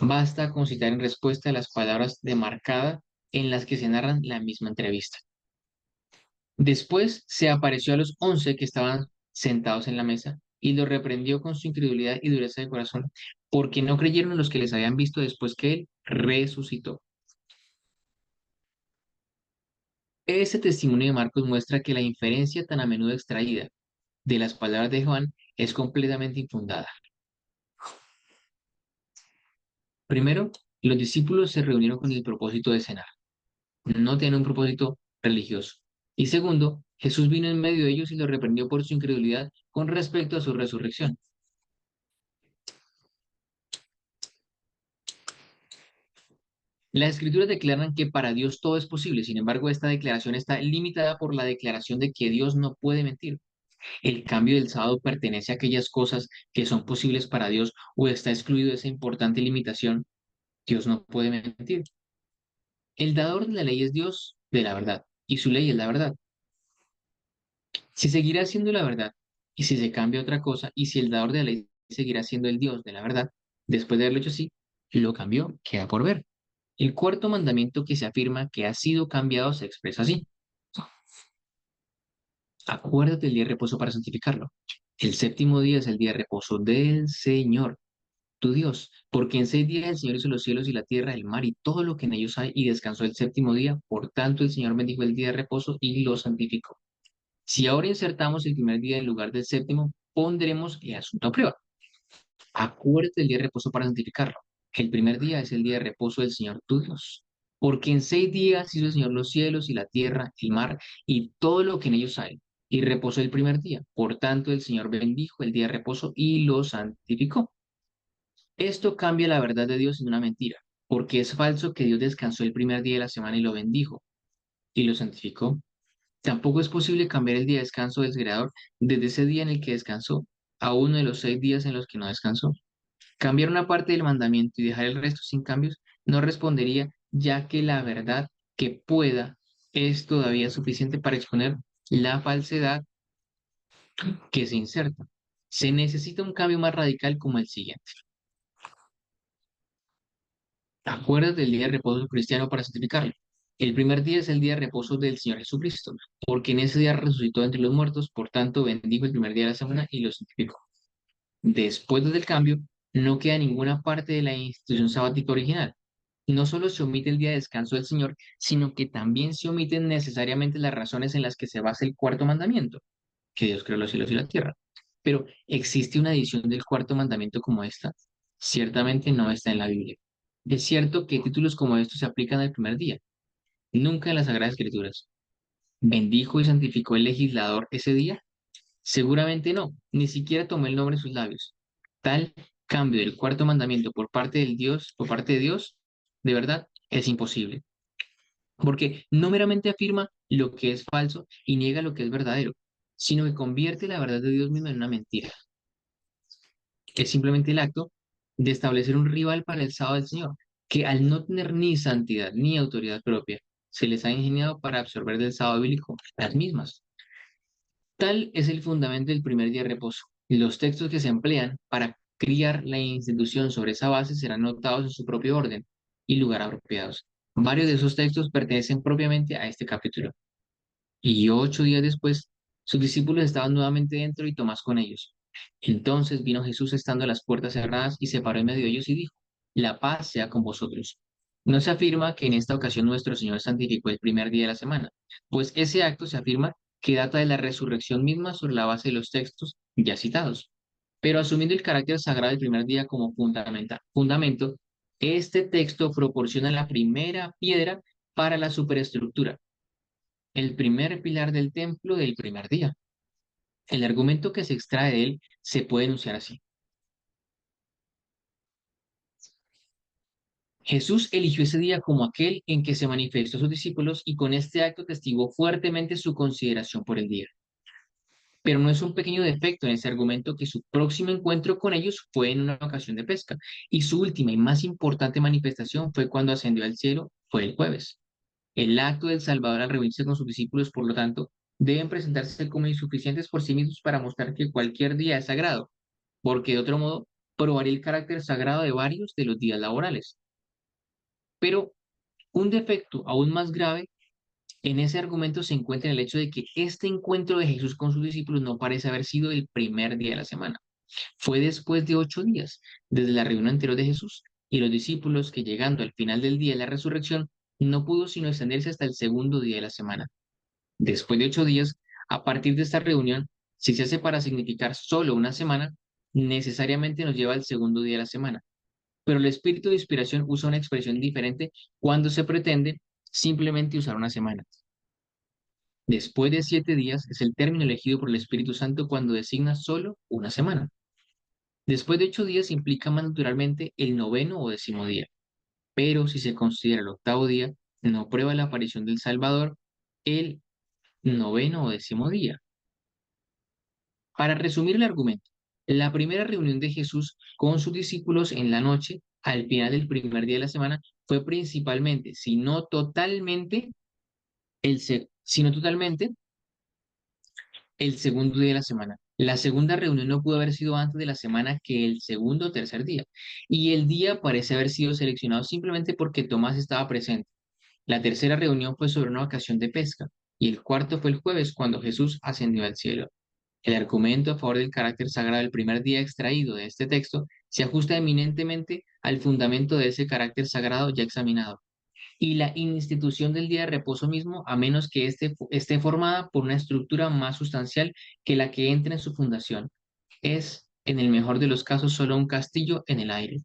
Basta con citar en respuesta a las palabras de marcada en las que se narran la misma entrevista. Después se apareció a los 11 que estaban sentados en la mesa y los reprendió con su incredulidad y dureza de corazón, porque no creyeron en los que les habían visto después que él resucitó. Ese testimonio de Marcos muestra que la inferencia tan a menudo extraída de las palabras de Juan es completamente infundada. Primero, los discípulos se reunieron con el propósito de cenar, no tenían un propósito religioso. Y segundo, Jesús vino en medio de ellos y los reprendió por su incredulidad con respecto a su resurrección. Las escrituras declaran que para Dios todo es posible, sin embargo, esta declaración está limitada por la declaración de que Dios no puede mentir. El cambio del sábado pertenece a aquellas cosas que son posibles para Dios o está excluido de esa importante limitación. Dios no puede mentir. El dador de la ley es Dios de la verdad y su ley es la verdad. Si seguirá siendo la verdad y si se cambia otra cosa y si el dador de la ley seguirá siendo el Dios de la verdad, después de haberlo hecho así, lo cambió, queda por ver. El cuarto mandamiento que se afirma que ha sido cambiado se expresa así. Acuérdate del día de reposo para santificarlo. El séptimo día es el día de reposo del Señor, tu Dios, porque en 6 días el Señor hizo los cielos y la tierra, el mar y todo lo que en ellos hay, y descansó el séptimo día. Por tanto, el Señor bendijo el día de reposo y lo santificó. Si ahora insertamos el primer día en lugar del séptimo, pondremos el asunto a prueba. Acuérdate del día de reposo para santificarlo. El primer día es el día de reposo del Señor tu Dios. Porque en 6 días hizo el Señor los cielos y la tierra, el mar y todo lo que en ellos hay. Y reposó el primer día. Por tanto, el Señor bendijo el día de reposo y lo santificó. Esto cambia la verdad de Dios en una mentira, porque es falso que Dios descansó el primer día de la semana y lo bendijo y lo santificó. Tampoco es posible cambiar el día de descanso del Creador desde ese día en el que descansó a uno de los 6 días en los que no descansó. Cambiar una parte del mandamiento y dejar el resto sin cambios no respondería, ya que la verdad que pueda es todavía suficiente para exponer la falsedad que se inserta. Se necesita un cambio más radical como el siguiente. Acuérdate del día de reposo cristiano para santificarlo. El primer día es el día de reposo del Señor Jesucristo, porque en ese día resucitó entre los muertos, por tanto bendijo el primer día de la semana y lo santificó. Después del cambio, no queda ninguna parte de la institución sabática original. No solo se omite el día de descanso del Señor, sino que también se omiten necesariamente las razones en las que se basa el cuarto mandamiento, que Dios creó los cielos y la tierra. Pero, ¿existe una edición del cuarto mandamiento como esta? Ciertamente no está en la Biblia. Es cierto que títulos como estos se aplican al primer día, nunca en las Sagradas Escrituras. ¿Bendijo y santificó el legislador ese día? Seguramente no, ni siquiera tomó el nombre en sus labios. Tal cambio del cuarto mandamiento por parte de Dios, de verdad, es imposible. Porque no meramente afirma lo que es falso y niega lo que es verdadero, sino que convierte la verdad de Dios mismo en una mentira. Es simplemente el acto de establecer un rival para el sábado del Señor, que al no tener ni santidad ni autoridad propia, se les ha ingeniado para absorber del sábado bíblico las mismas. Tal es el fundamento del primer día de reposo. Y los textos que se emplean para criar la institución sobre esa base serán notados en su propio orden y lugar apropiados. Varios de esos textos pertenecen propiamente a este capítulo. Y 8 días después, sus discípulos estaban nuevamente dentro y Tomás con ellos. Entonces vino Jesús estando las puertas cerradas y se paró en medio de ellos y dijo, la paz sea con vosotros. No se afirma que en esta ocasión nuestro Señor santificó el primer día de la semana, pues ese acto se afirma que data de la resurrección misma sobre la base de los textos ya citados. Pero asumiendo el carácter sagrado del primer día como fundamento, este texto proporciona la primera piedra para la superestructura, el primer pilar del templo del primer día. El argumento que se extrae de él se puede enunciar así. Jesús eligió ese día como aquel en que se manifestó a sus discípulos y con este acto testigó fuertemente su consideración por el día. Pero no es un pequeño defecto en ese argumento que su próximo encuentro con ellos fue en una ocasión de pesca y su última y más importante manifestación fue cuando ascendió al cielo, fue el jueves. El acto del Salvador al reunirse con sus discípulos, por lo tanto, deben presentarse como insuficientes por sí mismos para mostrar que cualquier día es sagrado, porque de otro modo probaría el carácter sagrado de varios de los días laborales. Pero un defecto aún más grave en ese argumento se encuentra en el hecho de que este encuentro de Jesús con sus discípulos no parece haber sido el primer día de la semana. Fue después de 8 días, desde la reunión anterior de Jesús y los discípulos, que llegando al final del día de la resurrección, no pudo sino extenderse hasta el segundo día de la semana. Después de 8 días, a partir de esta reunión, si se hace para significar solo una semana, necesariamente nos lleva al segundo día de la semana. Pero el espíritu de inspiración usa una expresión diferente cuando se pretende simplemente usar una semana. Después de 7 días es el término elegido por el Espíritu Santo cuando designa solo una semana. Después de 8 días implica más naturalmente el noveno o décimo día. Pero si se considera el octavo día, no prueba la aparición del Salvador el noveno o décimo día. Para resumir el argumento, la primera reunión de Jesús con sus discípulos en la noche, al final del primer día de la semana, fue principalmente, sino totalmente, el segundo día de la semana. La segunda reunión no pudo haber sido antes de la semana que el segundo o tercer día, y el día parece haber sido seleccionado simplemente porque Tomás estaba presente. La tercera reunión fue sobre una ocasión de pesca, y el cuarto fue el jueves cuando Jesús ascendió al cielo. El argumento a favor del carácter sagrado del primer día extraído de este texto se ajusta eminentemente al fundamento de ese carácter sagrado ya examinado y la institución del día de reposo mismo, a menos que esté formada por una estructura más sustancial que la que entra en su fundación. Es, en el mejor de los casos, solo un castillo en el aire.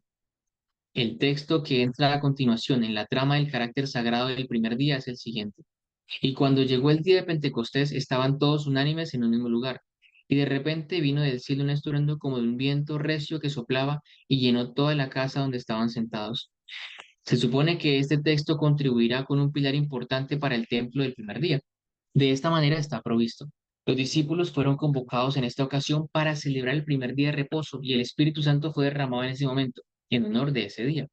El texto que entra a continuación en la trama del carácter sagrado del primer día es el siguiente. Y cuando llegó el día de Pentecostés, estaban todos unánimes en un mismo lugar. Y de repente vino del cielo un estruendo como de un viento recio que soplaba y llenó toda la casa donde estaban sentados. Se supone que este texto contribuirá con un pilar importante para el templo del primer día. De esta manera está provisto. Los discípulos fueron convocados en esta ocasión para celebrar el primer día de reposo y el Espíritu Santo fue derramado en ese momento, en honor de ese día.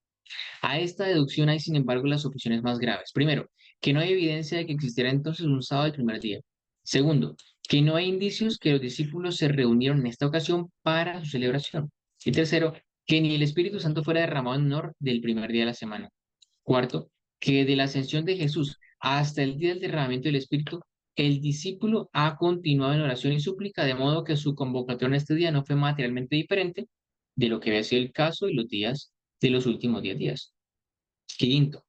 A esta deducción hay, sin embargo, las opciones más graves. Primero, que no hay evidencia de que existiera entonces un sábado del primer día. Segundo, que no hay indicios que los discípulos se reunieron en esta ocasión para su celebración. Y tercero, que ni el Espíritu Santo fuera derramado en honor del primer día de la semana. Cuarto, que de la ascensión de Jesús hasta el día del derramamiento del Espíritu, el discípulo ha continuado en oración y súplica, de modo que su convocatoria en este día no fue materialmente diferente de lo que había sido el caso en los días de los últimos 10 días. Quinto,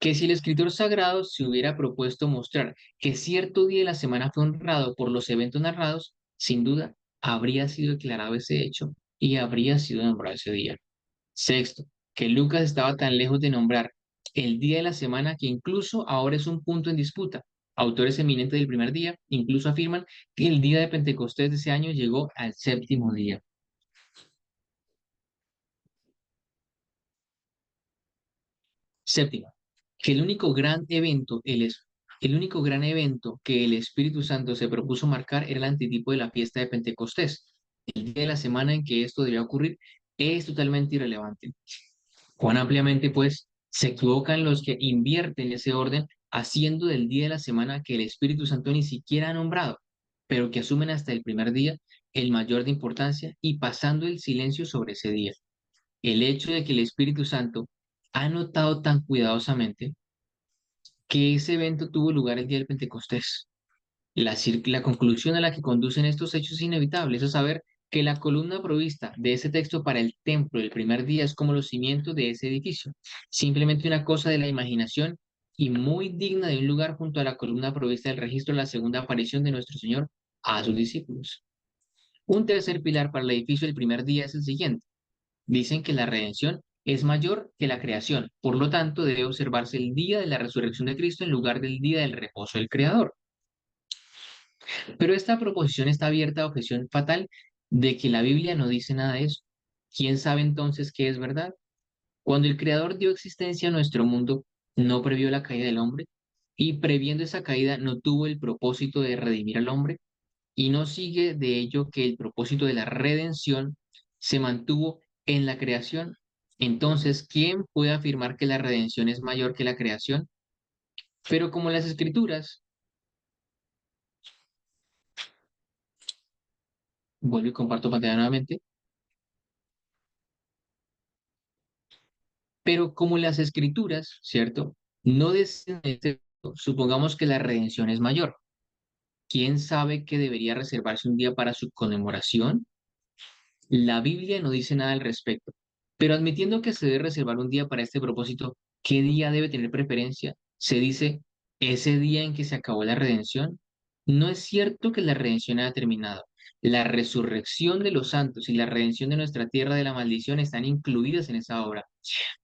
que si el escritor sagrado se hubiera propuesto mostrar que cierto día de la semana fue honrado por los eventos narrados, sin duda habría sido declarado ese hecho y habría sido nombrado ese día. Sexto, que Lucas estaba tan lejos de nombrar el día de la semana que incluso ahora es un punto en disputa. Autores eminentes del primer día incluso afirman que el día de Pentecostés de ese año llegó al séptimo día. Séptimo, que el único gran evento que el Espíritu Santo se propuso marcar era el antitipo de la fiesta de Pentecostés. El día de la semana en que esto debía ocurrir es totalmente irrelevante. Cuán ampliamente, pues, se equivocan los que invierten ese orden haciendo del día de la semana que el Espíritu Santo ni siquiera ha nombrado, pero que asumen hasta el primer día el mayor de importancia y pasando el silencio sobre ese día. El hecho de que el Espíritu Santo ha notado tan cuidadosamente que ese evento tuvo lugar el día del Pentecostés. La conclusión a la que conducen estos hechos es inevitable, es a saber que la columna provista de ese texto para el templo del primer día es como los cimientos de ese edificio, simplemente una cosa de la imaginación y muy digna de un lugar junto a la columna provista del registro de la segunda aparición de nuestro Señor a sus discípulos. Un tercer pilar para el edificio del primer día es el siguiente. Dicen que la redención es mayor que la creación, por lo tanto debe observarse el día de la resurrección de Cristo en lugar del día del reposo del Creador. Pero esta proposición está abierta a objeción fatal de que la Biblia no dice nada de eso. ¿Quién sabe entonces qué es verdad? Cuando el Creador dio existencia a nuestro mundo, no previó la caída del hombre y previendo esa caída no tuvo el propósito de redimir al hombre y no sigue de ello que el propósito de la redención se mantuvo en la creación. Entonces, ¿quién puede afirmar que la redención es mayor que la creación? Pero como las escrituras, vuelvo y comparto pantalla nuevamente, pero como las escrituras, ¿cierto? No dicen este, supongamos que la redención es mayor. ¿Quién sabe que debería reservarse un día para su conmemoración? La Biblia no dice nada al respecto, pero admitiendo que se debe reservar un día para este propósito, ¿qué día debe tener preferencia? Se dice, ese día en que se acabó la redención. No es cierto que la redención haya terminado. La resurrección de los santos y la redención de nuestra tierra de la maldición están incluidas en esa obra.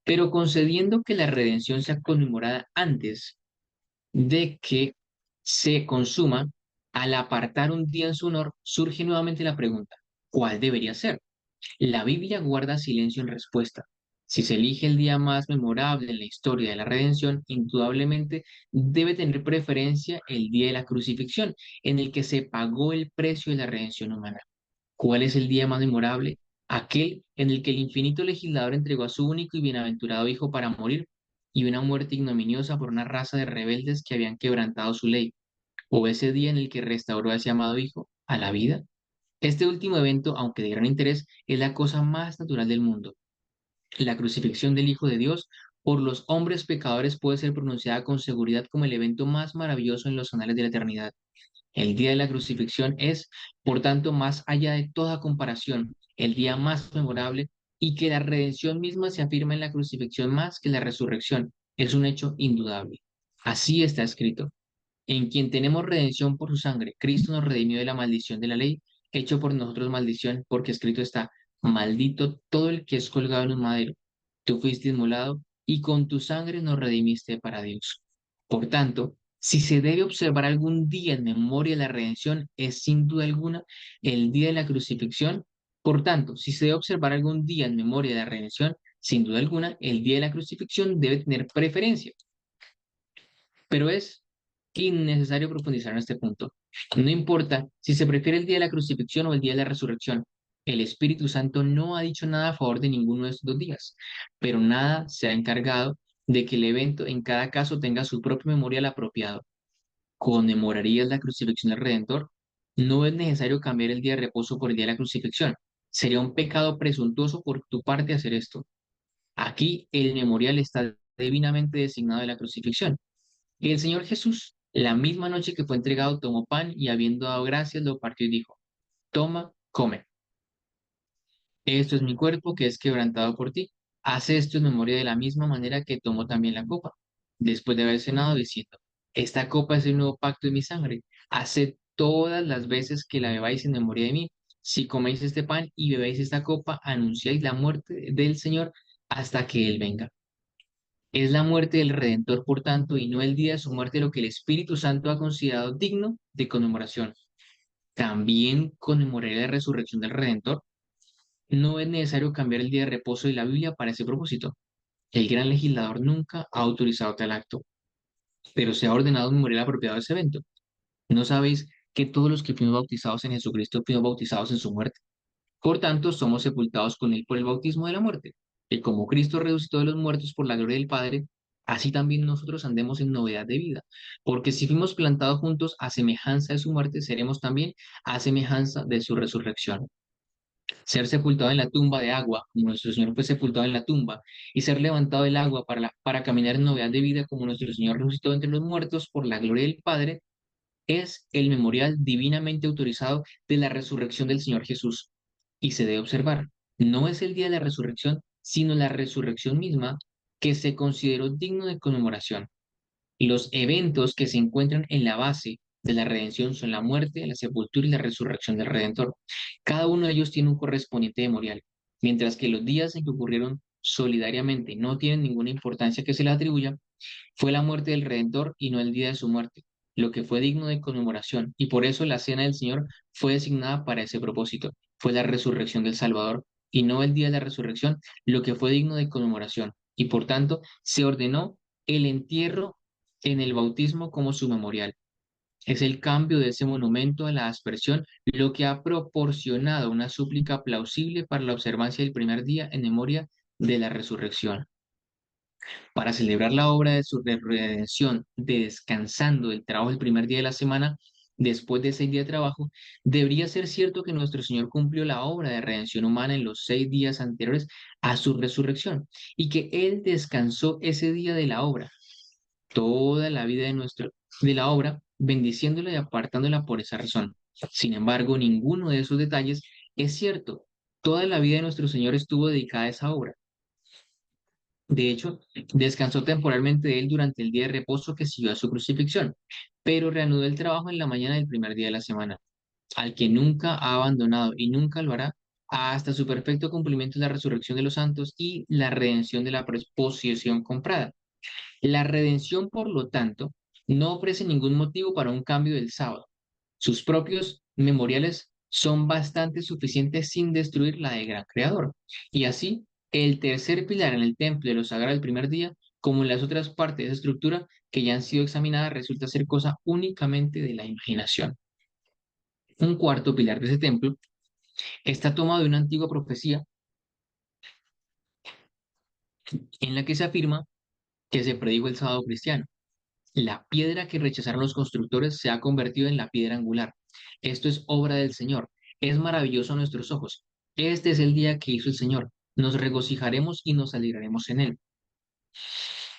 Pero concediendo que la redención sea conmemorada antes de que se consuma, al apartar un día en su honor, surge nuevamente la pregunta, ¿cuál debería ser? La Biblia guarda silencio en respuesta. Si se elige el día más memorable en la historia de la redención, indudablemente debe tener preferencia el día de la crucifixión, en el que se pagó el precio de la redención humana. ¿Cuál es el día más memorable? Aquel en el que el infinito legislador entregó a su único y bienaventurado Hijo para morir y una muerte ignominiosa por una raza de rebeldes que habían quebrantado su ley. ¿O ese día en el que restauró a ese amado Hijo a la vida? Este último evento, aunque de gran interés, es la cosa más natural del mundo. La crucifixión del Hijo de Dios por los hombres pecadores puede ser pronunciada con seguridad como el evento más maravilloso en los anales de la eternidad. El día de la crucifixión es, por tanto, más allá de toda comparación, el día más memorable y que la redención misma se afirma en la crucifixión más que la resurrección. Es un hecho indudable. Así está escrito. En quien tenemos redención por su sangre, Cristo nos redimió de la maldición de la ley, hecho por nosotros maldición, porque escrito está, maldito todo el que es colgado en un madero. Tú fuiste inmolado y con tu sangre nos redimiste para Dios. Por tanto, si se debe observar algún día en memoria de la redención, es sin duda alguna el día de la crucifixión. Por tanto, si se debe observar algún día en memoria de la redención, sin duda alguna, el día de la crucifixión debe tener preferencia. Pero es innecesario profundizar en este punto. No importa si se prefiere el día de la crucifixión o el día de la resurrección. El Espíritu Santo no ha dicho nada a favor de ninguno de estos dos días, pero nada se ha encargado de que el evento en cada caso tenga su propio memorial apropiado. ¿Conmemorarías la crucifixión del Redentor? No es necesario cambiar el día de reposo por el día de la crucifixión. Sería un pecado presuntuoso por tu parte hacer esto. Aquí el memorial está divinamente designado de la crucifixión. Y el Señor Jesús, la misma noche que fue entregado, tomó pan y habiendo dado gracias, lo partió y dijo, toma, come. Esto es mi cuerpo que es quebrantado por ti. Hace esto en memoria de la misma manera que tomó también la copa, después de haber cenado, diciendo, esta copa es el nuevo pacto de mi sangre. Haced todas las veces que la bebáis en memoria de mí. Si coméis este pan y bebéis esta copa, anunciáis la muerte del Señor hasta que Él venga. Es la muerte del Redentor, por tanto, y no el día de su muerte lo que el Espíritu Santo ha considerado digno de conmemoración. También conmemoraré la resurrección del Redentor. No es necesario cambiar el día de reposo de la Biblia para ese propósito. El gran legislador nunca ha autorizado tal acto, pero se ha ordenado un memorial apropiado de ese evento. ¿No sabéis que todos los que fuimos bautizados en Jesucristo fuimos bautizados en su muerte? Por tanto, somos sepultados con él por el bautismo de la muerte. Y como Cristo resucitó de los muertos por la gloria del Padre, así también nosotros andemos en novedad de vida. Porque si fuimos plantados juntos a semejanza de su muerte, seremos también a semejanza de su resurrección. Ser sepultado en la tumba de agua, como nuestro Señor fue sepultado en la tumba, y ser levantado del agua para caminar en novedad de vida, como nuestro Señor resucitó entre los muertos por la gloria del Padre, es el memorial divinamente autorizado de la resurrección del Señor Jesús. Y se debe observar, no es el día de la resurrección, sino la resurrección misma que se consideró digno de conmemoración. Los eventos que se encuentran en la base de la redención son la muerte, la sepultura y la resurrección del Redentor. Cada uno de ellos tiene un correspondiente memorial, mientras que los días en que ocurrieron solidariamente no tienen ninguna importancia que se le atribuya, fue la muerte del Redentor y no el día de su muerte, lo que fue digno de conmemoración, y por eso la cena del Señor fue designada para ese propósito. Fue la resurrección del Salvador y no el día de la resurrección, lo que fue digno de conmemoración, y por tanto se ordenó el entierro en el bautismo como su memorial. Es el cambio de ese monumento a la aspersión lo que ha proporcionado una súplica plausible para la observancia del primer día en memoria de la resurrección. Para celebrar la obra de su redención, descansando del trabajo el primer día de la semana, después de 6 días de trabajo, debería ser cierto que nuestro Señor cumplió la obra de redención humana en los 6 días anteriores a su resurrección y que Él descansó ese día de la obra, toda la vida de la obra, bendiciéndola y apartándola por esa razón. Sin embargo, ninguno de esos detalles es cierto. Toda la vida de nuestro Señor estuvo dedicada a esa obra. De hecho, descansó temporalmente de él durante el día de reposo que siguió a su crucifixión, pero reanudó el trabajo en la mañana del primer día de la semana, al que nunca ha abandonado y nunca lo hará, hasta su perfecto cumplimiento de la resurrección de los santos y la redención de la posesión comprada. La redención, por lo tanto, no ofrece ningún motivo para un cambio del sábado. Sus propios memoriales son bastante suficientes sin destruir la del gran creador. Y así, el tercer pilar en el templo de lo sagrado del primer día, como en las otras partes de esa estructura que ya han sido examinadas, resulta ser cosa únicamente de la imaginación. Un cuarto pilar de ese templo está tomado de una antigua profecía en la que se afirma que se predijo el sábado cristiano. La piedra que rechazaron los constructores se ha convertido en la piedra angular. Esto es obra del Señor. Es maravilloso a nuestros ojos. Este es el día que hizo el Señor. Nos regocijaremos y nos alegraremos en él.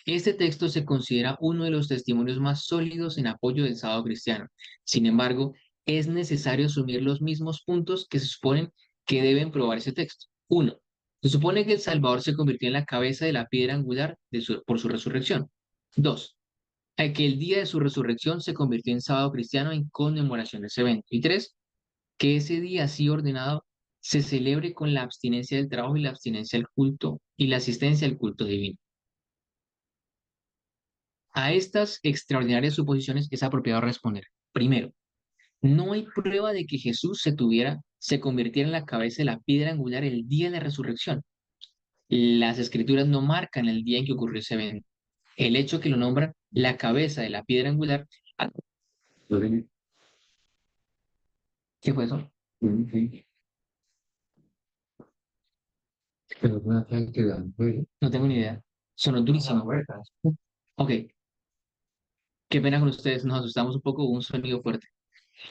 Este texto se considera uno de los testimonios más sólidos en apoyo del sábado cristiano. Sin embargo, es necesario asumir los mismos puntos que se suponen que deben probar ese texto. Uno, se supone que el Salvador se convirtió en la cabeza de la piedra angular por su resurrección. Dos, a que el día de su resurrección se convirtió en sábado cristiano en conmemoración de ese evento. Y tres, que ese día así ordenado se celebre con la abstinencia del trabajo y la abstinencia del culto y la asistencia al culto divino. A estas extraordinarias suposiciones es apropiado responder. Primero, no hay prueba de que Jesús se convirtiera en la cabeza de la piedra angular el día de la resurrección. Las escrituras no marcan el día en que ocurrió ese evento. El hecho que lo nombran la cabeza de la piedra angular. ¿Qué fue eso? No tengo ni idea. Sonó durísimo. Ok, qué pena con ustedes, nos asustamos un poco, hubo un sonido fuerte.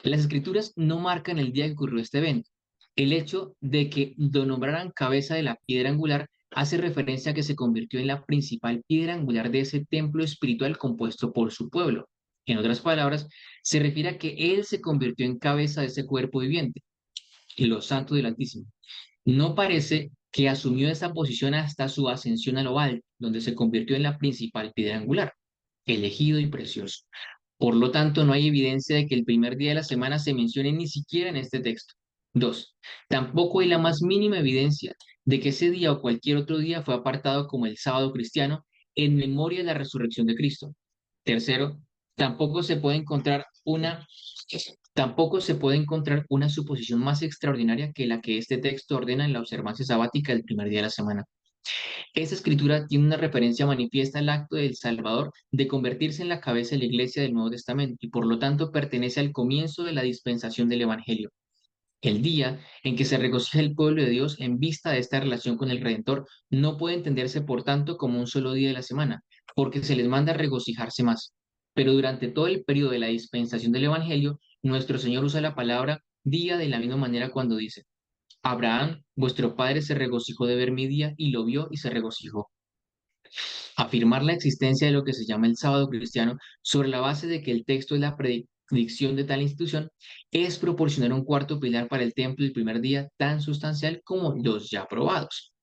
Las escrituras no marcan el día que ocurrió este evento. El hecho de que lo nombraran cabeza de la piedra angular hace referencia a que se convirtió en la principal piedra angular de ese templo espiritual compuesto por su pueblo. En otras palabras, se refiere a que él se convirtió en cabeza de ese cuerpo viviente, los santos del Altísimo. No parece que asumió esa posición hasta su ascensión a lo alto, donde se convirtió en la principal piedra angular, elegido y precioso. Por lo tanto, no hay evidencia de que el primer día de la semana se mencione ni siquiera en este texto. Dos, tampoco hay la más mínima evidencia de que ese día o cualquier otro día fue apartado como el sábado cristiano en memoria de la resurrección de Cristo. Tercero, tampoco se puede encontrar una, tampoco se puede encontrar una suposición más extraordinaria que la que este texto ordena en la observancia sabática del primer día de la semana. Esta escritura tiene una referencia manifiesta al acto del Salvador de convertirse en la cabeza de la iglesia del Nuevo Testamento y por lo tanto pertenece al comienzo de la dispensación del Evangelio. El día en que se regocija el pueblo de Dios en vista de esta relación con el Redentor no puede entenderse, por tanto, como un solo día de la semana, porque se les manda a regocijarse más. Pero durante todo el periodo de la dispensación del Evangelio, nuestro Señor usa la palabra día de la misma manera cuando dice, Abraham, vuestro padre, se regocijó de ver mi día y lo vio y se regocijó. Afirmar la existencia de lo que se llama el sábado cristiano sobre la base de que el texto es la predicción de tal institución es proporcionar un cuarto pilar para el templo el primer día tan sustancial como los ya probados.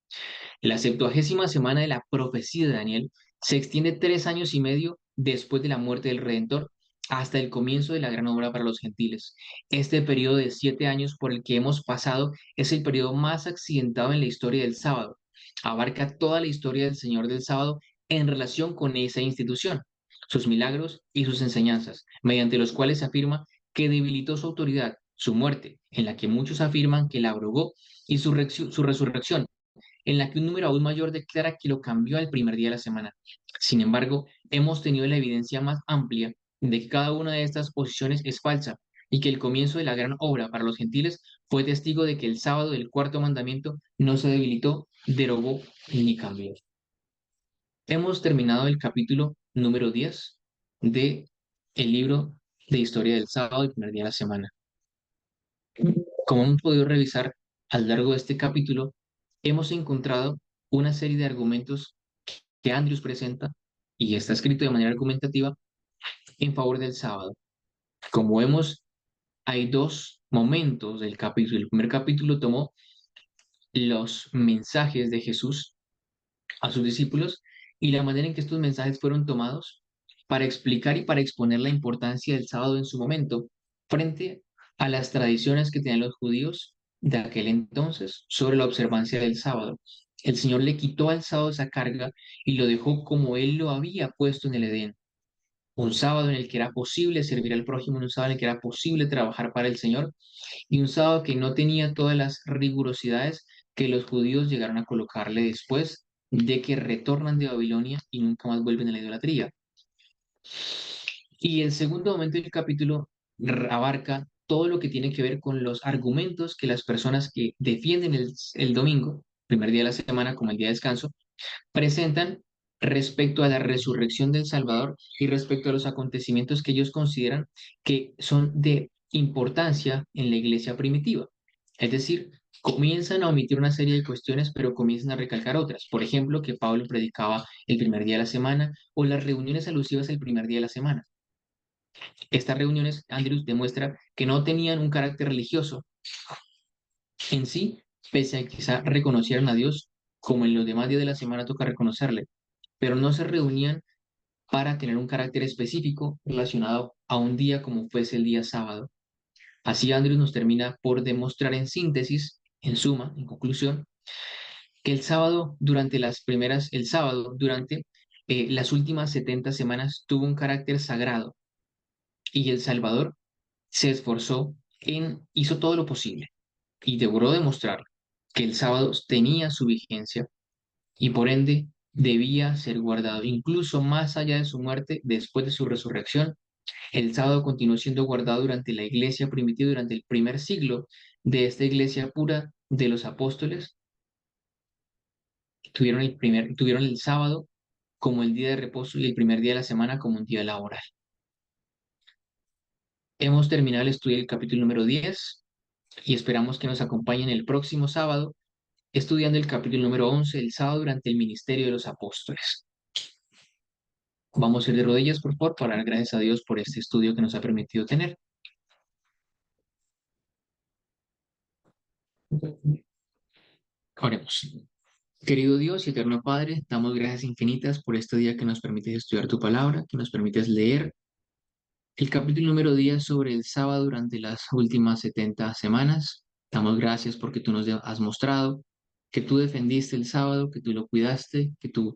La 70ª semana de la profecía de Daniel se extiende 3 años y medio después de la muerte del Redentor hasta el comienzo de la gran obra para los gentiles. Este periodo de 7 años por el que hemos pasado es el periodo más accidentado en la historia del sábado. Abarca toda la historia del Señor del sábado en relación con esa institución, sus milagros y sus enseñanzas, mediante los cuales se afirma que debilitó su autoridad, su muerte, en la que muchos afirman que la abrogó, y su resurrección, en la que un número aún mayor declara que lo cambió al primer día de la semana. Sin embargo, hemos tenido la evidencia más amplia de que cada una de estas posiciones es falsa y que el comienzo de la gran obra para los gentiles fue testigo de que el sábado del cuarto mandamiento no se debilitó, derogó ni cambió. Hemos terminado el capítulo número 10 de el libro de historia del sábado, el primer día de la semana. Como hemos podido revisar a lo largo de este capítulo, hemos encontrado una serie de argumentos que Andrews presenta y está escrito de manera argumentativa en favor del sábado. Como vemos, hay dos momentos del capítulo. El primer capítulo tomó los mensajes de Jesús a sus discípulos y la manera en que estos mensajes fueron tomados para explicar y para exponer la importancia del sábado en su momento frente a las tradiciones que tenían los judíos de aquel entonces sobre la observancia del sábado. El Señor le quitó al sábado esa carga y lo dejó como Él lo había puesto en el Edén. Un sábado en el que era posible servir al prójimo, un sábado en el que era posible trabajar para el Señor y un sábado que no tenía todas las rigurosidades que los judíos llegaron a colocarle después de que retornan de Babilonia y nunca más vuelven a la idolatría. Y el segundo momento del capítulo abarca todo lo que tiene que ver con los argumentos que las personas que defienden el domingo, primer día de la semana como el día de descanso, presentan respecto a la resurrección del Salvador y respecto a los acontecimientos que ellos consideran que son de importancia en la iglesia primitiva. Es decir, comienzan a omitir una serie de cuestiones, pero comienzan a recalcar otras. Por ejemplo, que Pablo predicaba el primer día de la semana o las reuniones alusivas el primer día de la semana. Estas reuniones, Andrews demuestra que no tenían un carácter religioso en sí, pese a que quizá reconocieran a Dios como en los demás días de la semana toca reconocerle, pero no se reunían para tener un carácter específico relacionado a un día como fuese el día sábado. Así Andrews nos termina por demostrar en síntesis, en suma, en conclusión, que el sábado durante las últimas 70 semanas tuvo un carácter sagrado y el Salvador se esforzó hizo todo lo posible y logró demostrar que el sábado tenía su vigencia y por ende debía ser guardado. Incluso más allá de su muerte, después de su resurrección, el sábado continuó siendo guardado durante la iglesia primitiva, durante el primer siglo de esta iglesia pura de los apóstoles. Tuvieron el sábado como el día de reposo y el primer día de la semana como un día laboral. Hemos terminado el estudio del capítulo número 10 y esperamos que nos acompañen el próximo sábado estudiando el capítulo número 11, el sábado durante el ministerio de los apóstoles. Vamos a ir de rodillas, por favor, para dar gracias a Dios por este estudio que nos ha permitido tener. Oremos. Querido Dios y eterno Padre, damos gracias infinitas por este día que nos permites estudiar tu palabra, que nos permites leer el capítulo número 10 sobre el sábado durante las últimas 70 semanas. Damos gracias porque tú nos has mostrado que tú defendiste el sábado, que tú lo cuidaste, que tú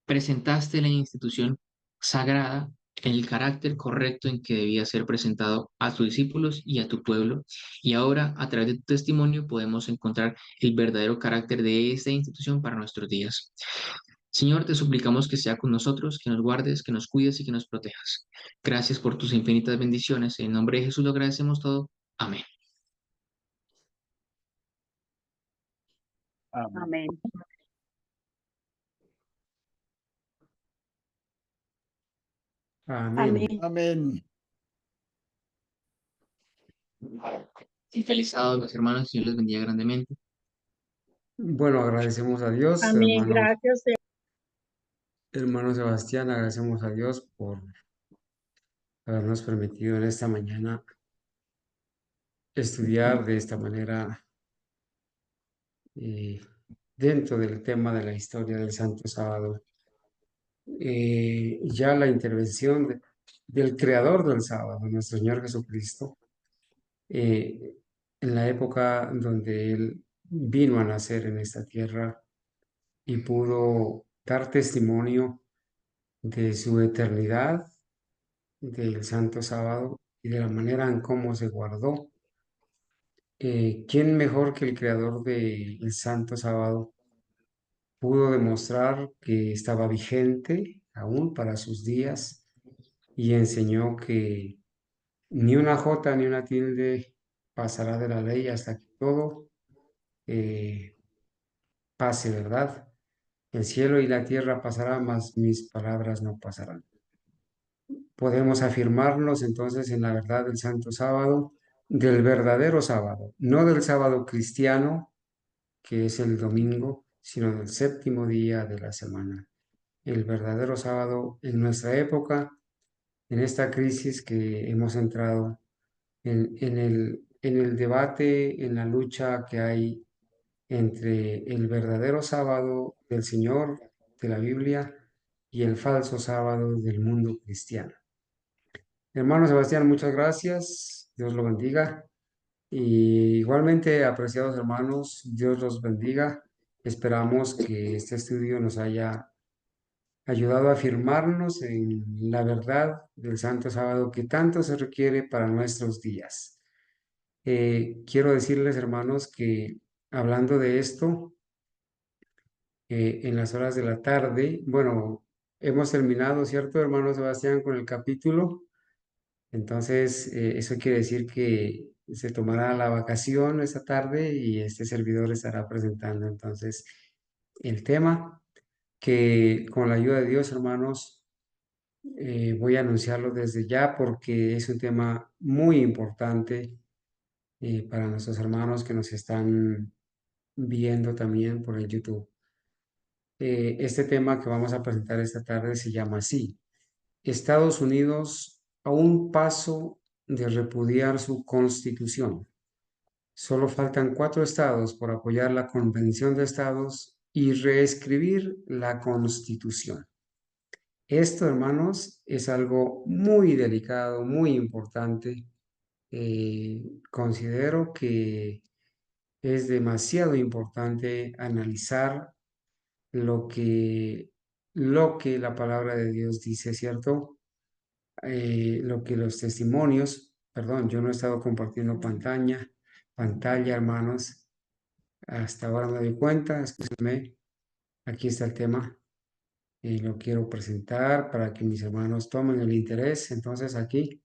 presentaste la institución sagrada en el carácter correcto en que debía ser presentado a tus discípulos y a tu pueblo. Y ahora, a través de tu testimonio, podemos encontrar el verdadero carácter de esta institución para nuestros días. Señor, te suplicamos que sea con nosotros, que nos guardes, que nos cuides y que nos protejas. Gracias por tus infinitas bendiciones. En nombre de Jesús lo agradecemos todo. Amén. Amén. Amén. Amén. Amén. Amén. Y feliz sábado, los hermanos. Señor les bendiga grandemente. Bueno, agradecemos a Dios, Amén. Gracias. hermano Sebastián, agradecemos a Dios por habernos permitido en esta mañana estudiar de esta manera eh, dentro del tema de la historia del Santo Sábado. Ya la intervención del creador del sábado, nuestro Señor Jesucristo, eh, en la época donde Él vino a nacer en esta tierra y pudo dar testimonio de su eternidad, del Santo Sábado y de la manera en cómo se guardó. ¿Quién mejor que el creador del Santo Sábado pudo demostrar que estaba vigente aún para sus días y enseñó que ni una jota ni una tilde pasará de la ley hasta que todo eh, pase, ¿verdad? El cielo y la tierra pasarán, mas mis palabras no pasarán. Podemos afirmarnos entonces en la verdad del Santo Sábado, del verdadero sábado, no del sábado cristiano, que es el domingo, sino del séptimo día de la semana. El verdadero sábado en nuestra época, en esta crisis que hemos entrado, en el debate, en la lucha que hay entre el verdadero sábado del Señor de la Biblia y el falso sábado del mundo cristiano. Hermano Sebastián, muchas gracias. Dios lo bendiga. Y igualmente, apreciados hermanos, Dios los bendiga. Esperamos que este estudio nos haya ayudado a afirmarnos en la verdad del Santo Sábado que tanto se requiere para nuestros días. Quiero decirles, hermanos, que hablando de esto, en las horas de la tarde, bueno, hemos terminado, ¿cierto, hermano Sebastián, con el capítulo? Entonces, eso quiere decir que se tomará la vacación esta tarde y este servidor estará presentando entonces el tema que con la ayuda de Dios, hermanos, voy a anunciarlo desde ya porque es un tema muy importante para nuestros hermanos que nos están viendo también por el YouTube. Este tema que vamos a presentar esta tarde se llama así: Estados Unidos a un paso de repudiar su constitución. Solo faltan 4 estados por apoyar la Convención de Estados y reescribir la Constitución. Esto, hermanos, es algo muy delicado, muy importante. Considero que es demasiado importante analizar lo que, lo que la palabra de Dios dice, ¿cierto? Lo que los testimonios, perdón, yo no he estado compartiendo pantalla, hermanos, hasta ahora me doy cuenta, escúchenme, aquí está el tema, y lo quiero presentar para que mis hermanos tomen el interés. Entonces aquí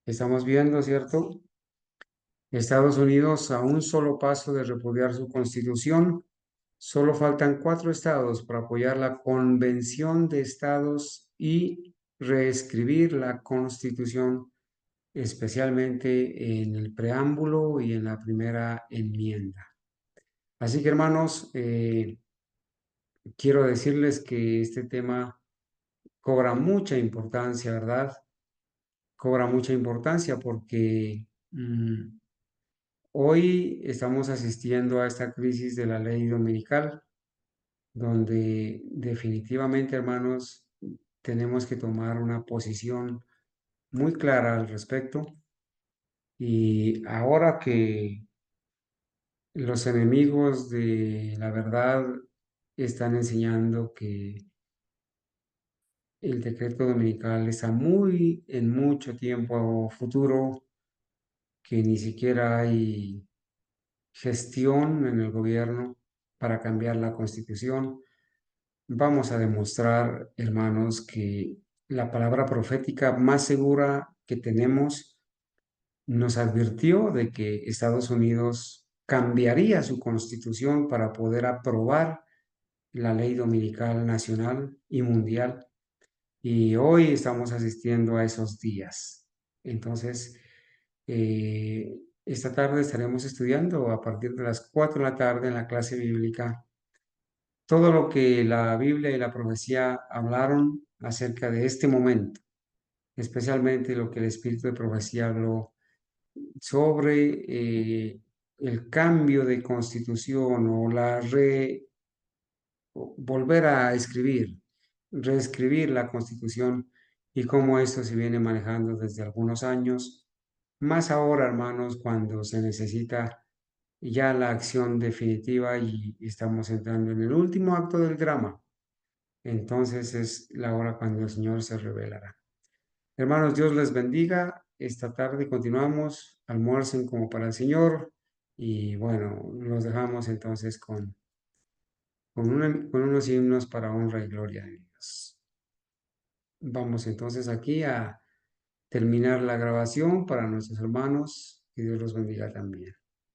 estamos viendo, ¿cierto? Estados Unidos a un solo paso de repudiar su constitución. Solo faltan 4 estados para apoyar la Convención de Estados y reescribir la Constitución, especialmente en el preámbulo y en la primera enmienda. Así que, hermanos, quiero decirles que este tema cobra mucha importancia, ¿verdad? Cobra mucha importancia porque Hoy estamos asistiendo a esta crisis de la ley dominical, donde definitivamente, hermanos, tenemos que tomar una posición muy clara al respecto. Y ahora que los enemigos de la verdad están enseñando que el decreto dominical está muy en mucho tiempo futuro, que ni siquiera hay gestión en el gobierno para cambiar la constitución. Vamos a demostrar, hermanos, que la palabra profética más segura que tenemos nos advirtió de que Estados Unidos cambiaría su constitución para poder aprobar la ley dominical nacional y mundial. Y hoy estamos asistiendo a esos días. Entonces, esta tarde estaremos estudiando a partir de las 4 de la tarde en la clase bíblica todo lo que la Biblia y la profecía hablaron acerca de este momento, especialmente lo que el Espíritu de profecía habló sobre el cambio de constitución o volver a escribir, reescribir la constitución y cómo esto se viene manejando desde algunos años, más ahora, hermanos, cuando se necesita ya la acción definitiva y estamos entrando en el último acto del drama. Entonces es la hora cuando el Señor se revelará. Hermanos, Dios les bendiga. Esta tarde continuamos, almuercen como para el Señor y bueno, los dejamos entonces con unos himnos para honra y gloria de Dios. Vamos entonces aquí a terminar la grabación para nuestros hermanos. Que Dios los bendiga también.